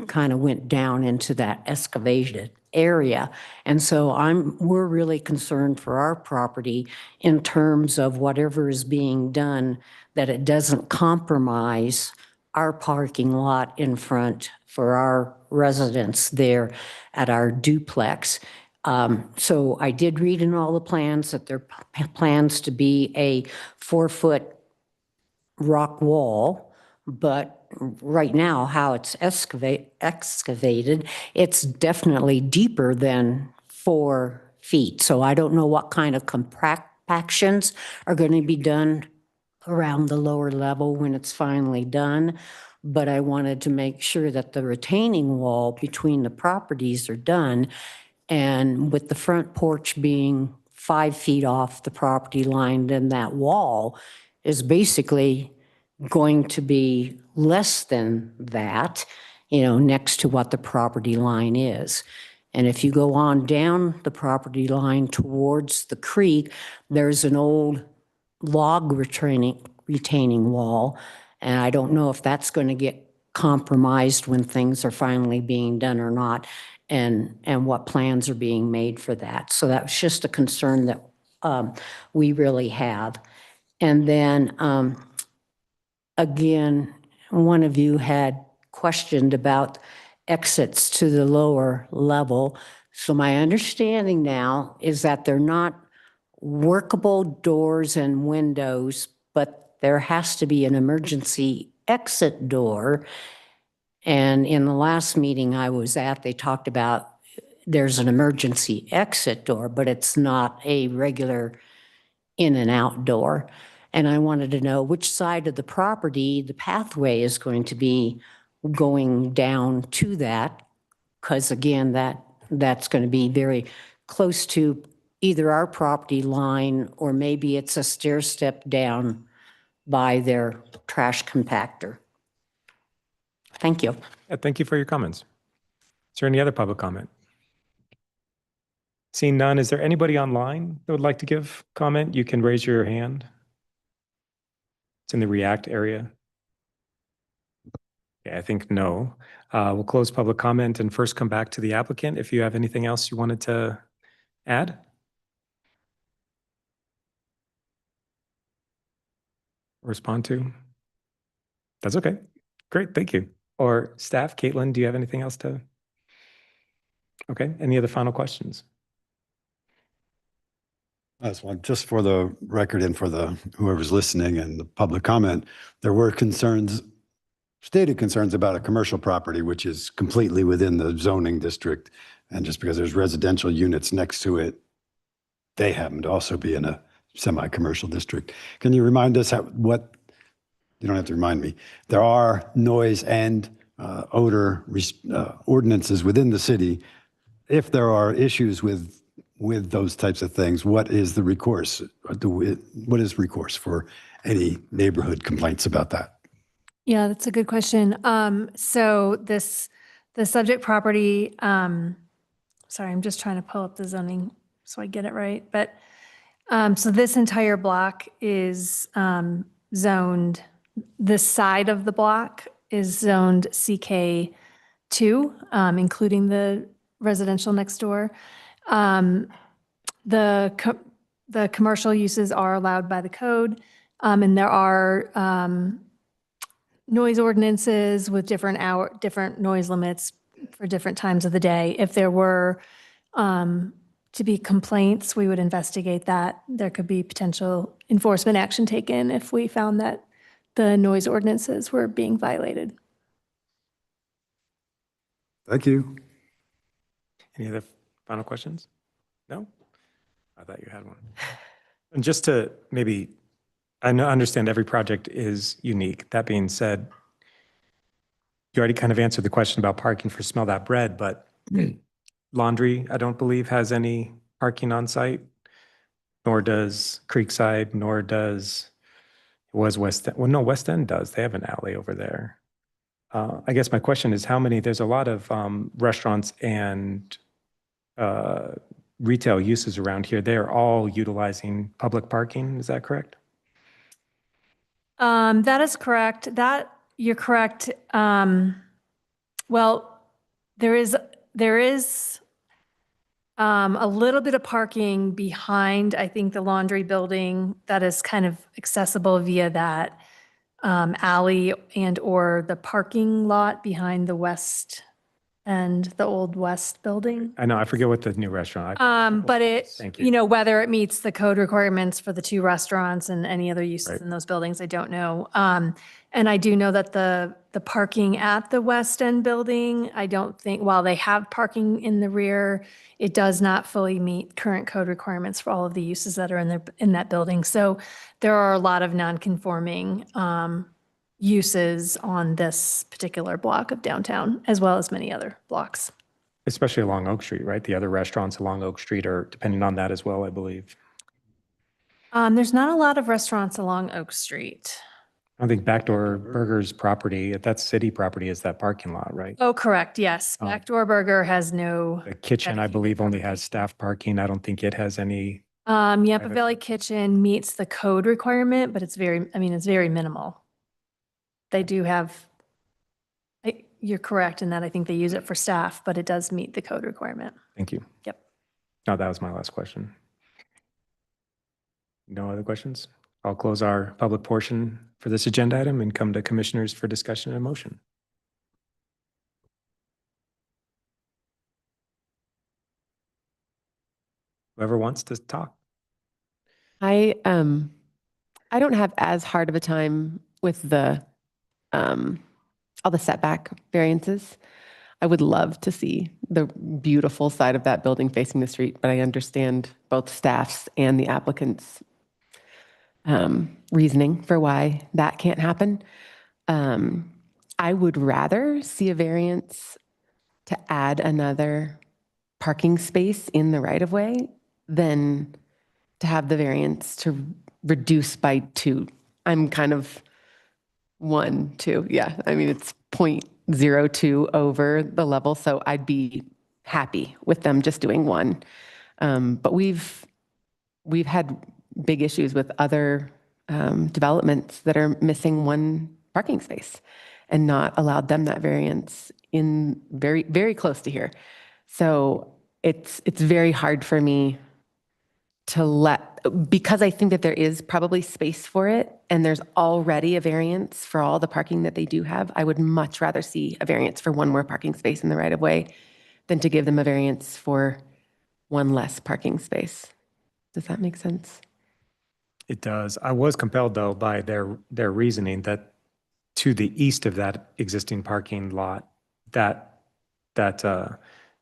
kind of went down into that excavated area. And so we're really concerned for our property in terms of whatever is being done, that it doesn't compromise our parking lot in front for our residents there at our duplex. So I did read in all the plans that there are plans to be a 4-foot rock wall, but right now, how it's excavated, it's definitely deeper than 4 feet. So I don't know what kind of compactions are going to be done around the lower level when it's finally done. But I wanted to make sure that the retaining wall between the properties are done. And with the front porch being 5 feet off the property line, then that wall is basically going to be less than that, next to what the property line is. And if you go on down the property line towards the creek, there's an old log retaining wall. And I don't know if that's going to get compromised when things are finally being done or not, and what plans are being made for that. So that's just a concern that we really have. And then, again, one of you had questioned about exits to the lower level. So my understanding now is that they're not workable doors and windows, but there has to be an emergency exit door. And in the last meeting I was at, they talked about there's an emergency exit door, but it's not a regular in and out door. And I wanted to know which side of the property the pathway is going to be going down to that. Because again, that's going to be very close to either our property line or maybe it's a stair step down by their trash compactor. Thank you. Yeah, thank you for your comments. Is there any other public comment? Seeing none, is there anybody online that would like to give comment? You can raise your hand. It's in the React area. Yeah, I think no. We'll close public comment and first come back to the applicant if you have anything else you wanted to add. Respond to? That's okay. Great, thank you. Or staff, Caitlin, do you have anything else to? Okay, any other final questions? That's one, just for the record and for the whoever's listening and the public comment, there were concerns, stated concerns about a commercial property, which is completely within the zoning district. And just because there's residential units next to it, they happen to also be in a semi-commercial district. Can you remind us what, you don't have to remind me, there are noise and odor ordinances within the city. If there are issues with those types of things, what is the recourse? What is recourse for any neighborhood complaints about that? Yeah, that's a good question. So the subject property, sorry, I'm just trying to pull up the zoning so I get it right. But so this entire block is zoned, this side of the block is zoned CK2, including the residential next door. The commercial uses are allowed by the code, and there are noise ordinances with different noise limits for different times of the day. If there were to be complaints, we would investigate that. There could be potential enforcement action taken if we found that the noise ordinances were being violated. Thank you. Any other final questions? No? I thought you had one. And just to maybe, understand every project is unique. That being said, you already kind of answered the question about parking for Smell That Bread, but Laundry, I don't believe, has any parking on site, nor does Creekside, nor does, West End. Well, no, West End does. They have an alley over there. I guess my question is how many, there's a lot of restaurants and retail uses around here. They're all utilizing public parking. Is that correct? That is correct. You're correct. Well, there is a little bit of parking behind, I think, the Laundry building that is kind of accessible via that alley and or the parking lot behind the West End, the old West building. I know, I forget what the new restaurant. But it, Thank you know, whether it meets the code requirements for the two restaurants and any other uses Right. in those buildings, I don't know. And I do know that the parking at the West End building, I don't think, while they have parking in the rear, it does not fully meet current code requirements for all of the uses that are in that building. So there are a lot of non-conforming uses on this particular block of downtown, as well as many other blocks. Especially along Oak Street, right? The other restaurants along Oak Street are depending on that as well, I believe. There's not a lot of restaurants along Oak Street. I think Backdoor Burgers property, that's city property, is that parking lot, right? Oh, correct, yes. Oh. Backdoor Burger has no, The kitchen, I believe, only has staff parking. I don't think it has any. Yapa Private. Valley Kitchen meets the code requirement, but it's very minimal. They do have, you're correct in that I think they use it for staff, but it does meet the code requirement. Thank you. Yep. No, that was my last question. No other questions? I'll close our public portion for this agenda item and come to commissioners for discussion and motion. Whoever wants to talk. I don't have as hard of a time with the all the setback variances. I would love to see the beautiful side of that building facing the street, but I understand both staff's and the applicant's reasoning for why that can't happen. I would rather see a variance to add another parking space in the right of way than to have the variance to reduce by 2. I'm kind of 1, 2. Yeah, I mean, it's 0.02 over the level, so I'd be happy with them just doing 1. But we've had big issues with other developments that are missing 1 parking space and not allowed them that variance in very, very close to here. So it's very hard for me to because I think that there is probably space for it and there's already a variance for all the parking that they do have. I would much rather see a variance for 1 more parking space in the right of way than to give them a variance for 1 less parking space. Does that make sense? It does. I was compelled, though, by their reasoning that to the east of that existing parking lot, that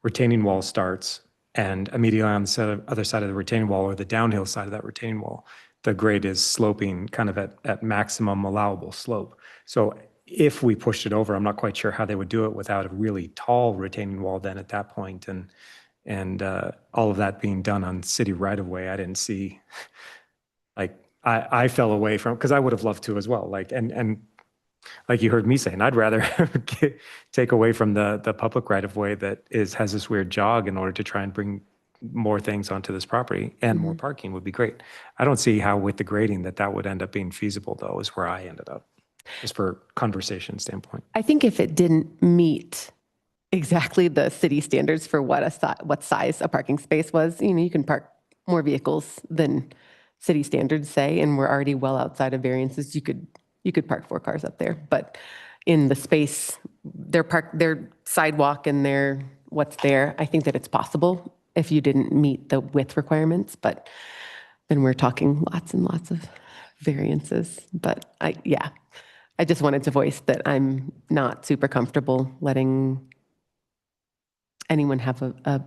retaining wall starts, and immediately on the other side of the retaining wall, or the downhill side of that retaining wall, the grade is sloping kind of at maximum allowable slope. So if we pushed it over, I'm not quite sure how they would do it without a really tall retaining wall then at that point, and all of that being done on city right of way. I didn't see, like, I fell away from, because I would have loved to as well. Like, and like you heard me saying, I'd rather take away from the public right of way that has this weird jog in order to try and bring more things onto this property, and more parking would be great. I don't see how with the grading that would end up being feasible, though, is where I ended up, just for conversation standpoint. I think if it didn't meet exactly the city standards for what size a parking space was, you can park more vehicles than city standards say, and we're already well outside of variances. You could park 4 cars up there, but in the space, their sidewalk and their what's there, I think that it's possible if you didn't meet the width requirements, but then we're talking lots and lots of variances. But I just wanted to voice that I'm not super comfortable letting anyone have a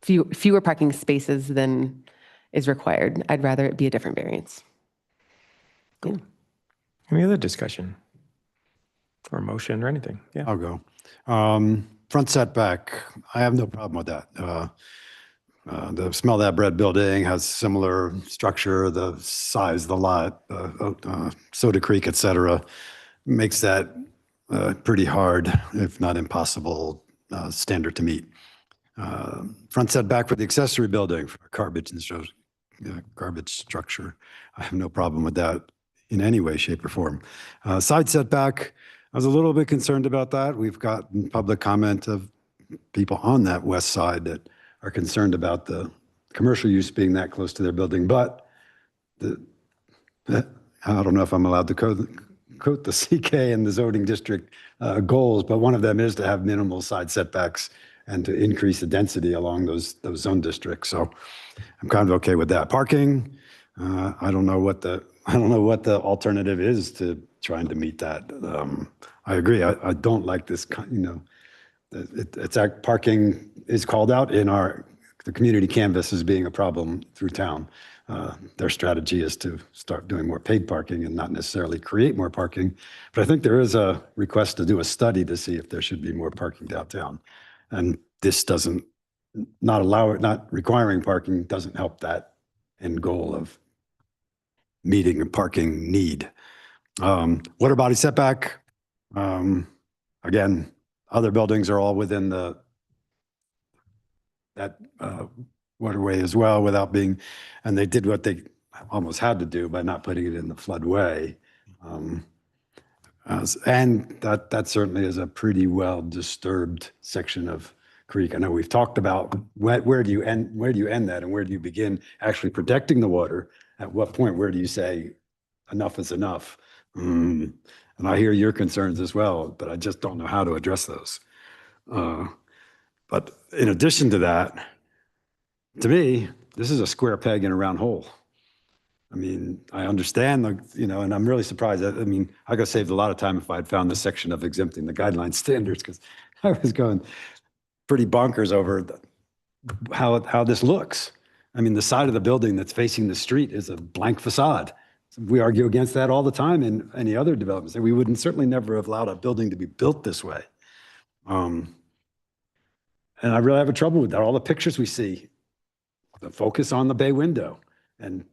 fewer parking spaces than is required. I'd rather it be a different variance. Cool. Any other discussion or motion or anything? Yeah. I'll go. Front setback, I have no problem with that. The Smell That Bread building has similar structure, the size of the lot, Soda Creek, et cetera, makes that pretty hard, if not impossible, standard to meet. Front setback for the accessory building, for garbage structure, I have no problem with that in any way, shape, or form. Side setback, I was a little bit concerned about that. We've gotten public comment of people on that west side that are concerned about the commercial use being that close to their building, but I don't know if I'm allowed to quote the CK and the zoning district goals, but one of them is to have minimal side setbacks and to increase the density along those zone districts. So I'm kind of okay with that. Parking, I don't know what the alternative is to trying to meet that. I agree. I don't like this, it's parking is called out in the community canvas as being a problem through town. Their strategy is to start doing more paid parking and not necessarily create more parking. But I think there is a request to do a study to see if there should be more parking downtown. And this not requiring parking doesn't help that end goal of meeting a parking need. Water body setback, again, other buildings are all within that waterway as well without being, and they did what they almost had to do by not putting it in the floodway. And that certainly is a pretty well disturbed section of creek. I know we've talked about where do you end that and where do you begin actually protecting the water? At what point, where do you say, enough is enough. And I hear your concerns as well, but I just don't know how to address those. But in addition to that, to me, this is a square peg in a round hole. I mean, I understand and I'm really surprised. I mean, I could have saved a lot of time if I'd found the section of exempting the guideline standards, because I was going pretty bonkers over how this looks. I mean, the side of the building that's facing the street is a blank facade. We argue against that all the time in any other developments. We wouldn't certainly never have allowed a building to be built this way. And I really have a trouble with that. All the pictures we see, the focus on the bay window, and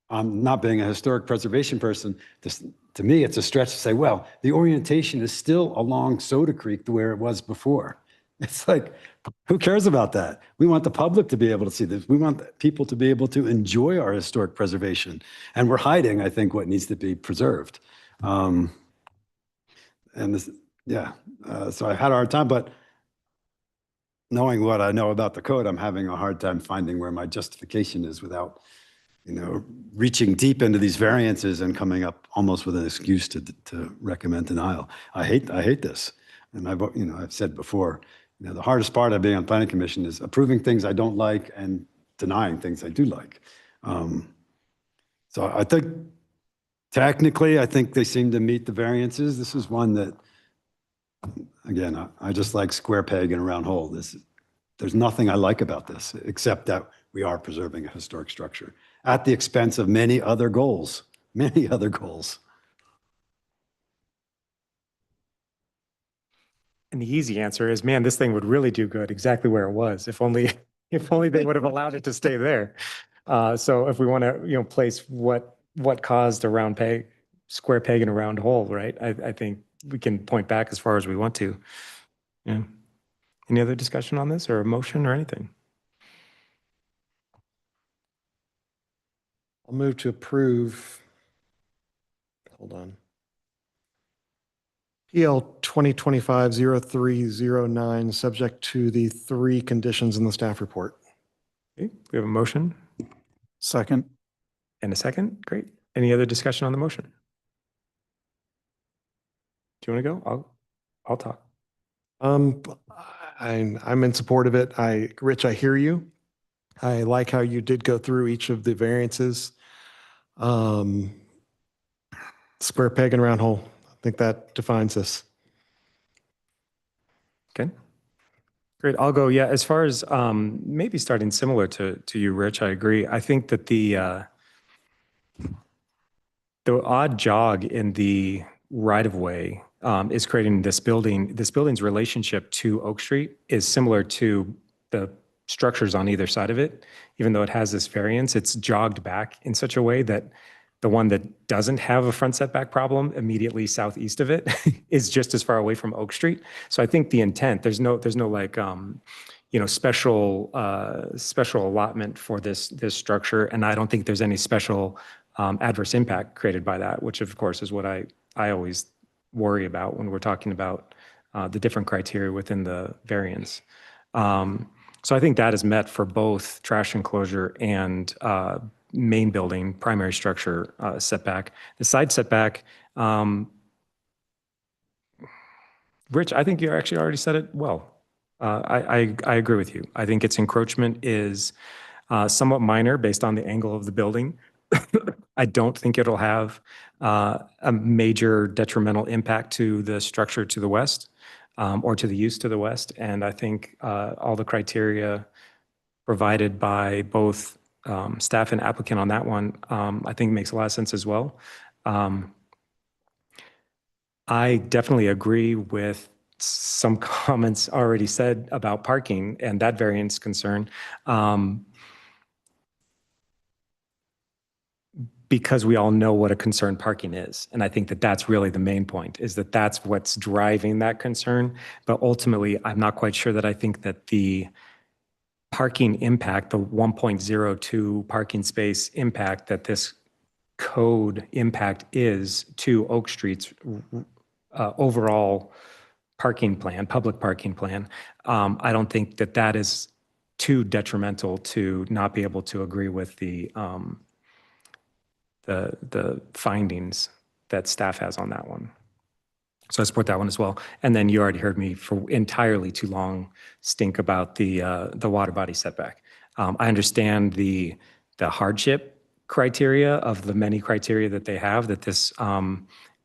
I'm not being a historic preservation person, to me, it's a stretch to say, well, the orientation is still along Soda Creek the way it was before. It's like, who cares about that? We want the public to be able to see this. We want people to be able to enjoy our historic preservation. And we're hiding, I think, what needs to be preserved. So I had a hard time, but knowing what I know about the code, I'm having a hard time finding where my justification is without, reaching deep into these variances and coming up almost with an excuse to recommend denial. I hate this. And I've said before, the hardest part of being on the planning commission is approving things I don't like and denying things I do like. So I think technically, I think they seem to meet the variances. This is one that, again, I just like square peg in a round hole. There's nothing I like about this, except that we are preserving a historic structure at the expense of many other goals. And the easy answer is, man, this thing would really do good exactly where it was. If only they would have allowed it to stay there. So if we want to, place what caused a square peg in a round hole, right? I think we can point back as far as we want to. Yeah. Any other discussion on this or a motion or anything? I'll move to approve. Hold on. PL 2025-0309, subject to the 3 conditions in the staff report. Okay, we have a motion Second. and a second. Great. Any other discussion on the motion? Do you want to go? I'll talk. I'm in support of it. Rich, I hear you. I like how you did go through each of the variances. Square peg and round hole. I think that defines this. Okay. Great. I'll go. Yeah. As far as maybe starting similar to you, Rich, I agree. I think that the odd jog in the right of way is creating this building. This building's relationship to Oak Street is similar to the structures on either side of it. Even though it has this variance, it's jogged back in such a way that the one that doesn't have a front setback problem immediately southeast of it is just as far away from Oak Street. So I think the intent, there's no like, special allotment for this structure. And I don't think there's any special adverse impact created by that, which of course is what I always worry about when we're talking about the different criteria within the variance. So I think that is met for both trash enclosure and main building, primary structure setback. The side setback, Rich, I think you actually already said it well. I agree with you. I think its encroachment is somewhat minor based on the angle of the building. I don't think it'll have a major detrimental impact to the structure to the west or to the use to the west. And I think all the criteria provided by both staff and applicant on that one, I think makes a lot of sense as well. I definitely agree with some comments already said about parking and that variance concern. Because we all know what a concern parking is. And I think that that's really the main point, is that that's what's driving that concern. But ultimately, I'm not quite sure that I think that the parking impact, the 1.02 parking space impact that this code impact is to Oak Street's overall parking plan, public parking plan, I don't think that that is too detrimental to not be able to agree with the the findings that staff has on that one. So I support that one as well. And then you already heard me for entirely too long stink about the water body setback. I understand the hardship criteria of the many criteria that they have, that this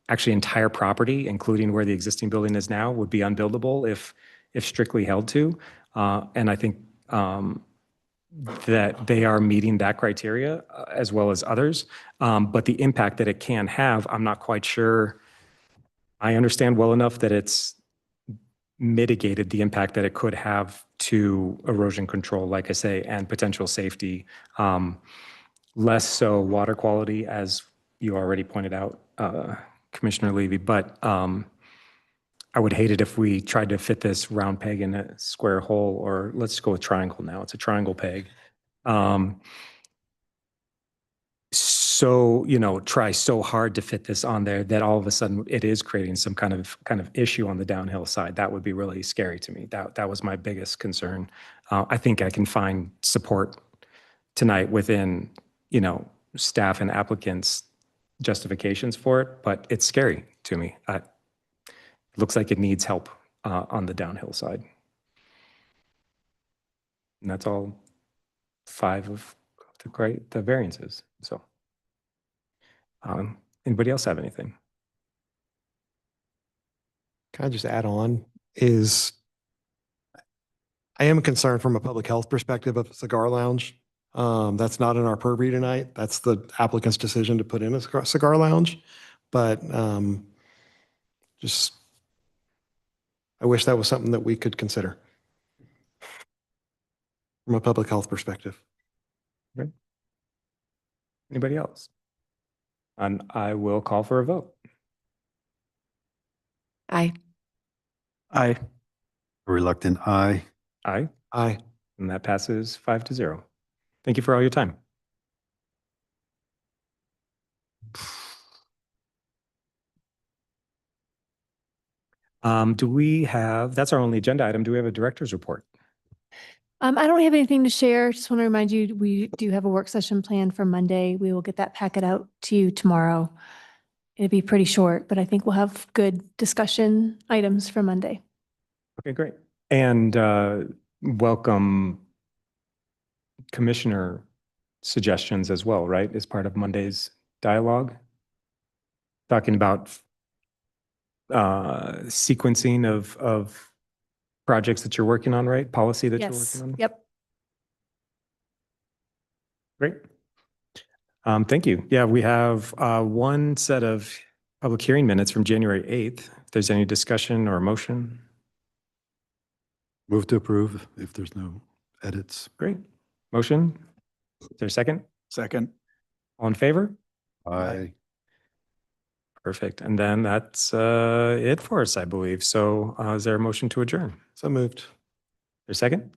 actually entire property, including where the existing building is now, would be unbuildable if strictly held to. And I think that they are meeting that criteria as well as others. But the impact that it can have, I'm not quite sure. I understand well enough that it's mitigated the impact that it could have to erosion control, like I say, and potential safety. Less so water quality, as you already pointed out, Commissioner Levy, but I would hate it if we tried to fit this round peg in a square hole, or let's go with triangle now. It's a triangle peg. So, try so hard to fit this on there that all of a sudden it is creating some kind of issue on the downhill side. That would be really scary to me. That was my biggest concern. I think I can find support tonight within, staff and applicants' justifications for it, but it's scary to me. It looks like it needs help on the downhill side. And that's all 5 of the variances. So, anybody else have anything? Can I just add on I am concerned from a public health perspective of a cigar lounge. That's not in our purview tonight. That's the applicant's decision to put in a cigar lounge. But I wish that was something that we could consider from a public health perspective. Okay. Anybody else? And I will call for a vote. Aye. Aye. Reluctant aye. Aye. Aye. And that passes 5-0. Thank you for all your time. Do we have, that's our only agenda item. Do we have a director's report? I don't have anything to share. Just want to remind you, we do have a work session planned for Monday. We will get that packet out to you tomorrow. It'll be pretty short, but I think we'll have good discussion items for Monday. Okay, great. And welcome commissioner suggestions as well, right? As part of Monday's dialogue. Talking about sequencing of projects that you're working on, right? Policy that you're Yes. working on? Yep. Great. Thank you. Yeah, we have one set of public hearing minutes from January 8th. If there's any discussion or motion. Move to approve if there's no edits. Great. Motion? Is there a second? Second. All in favor? Aye. Perfect. And then that's it for us, I believe. So is there a motion to adjourn? So moved. There's a second?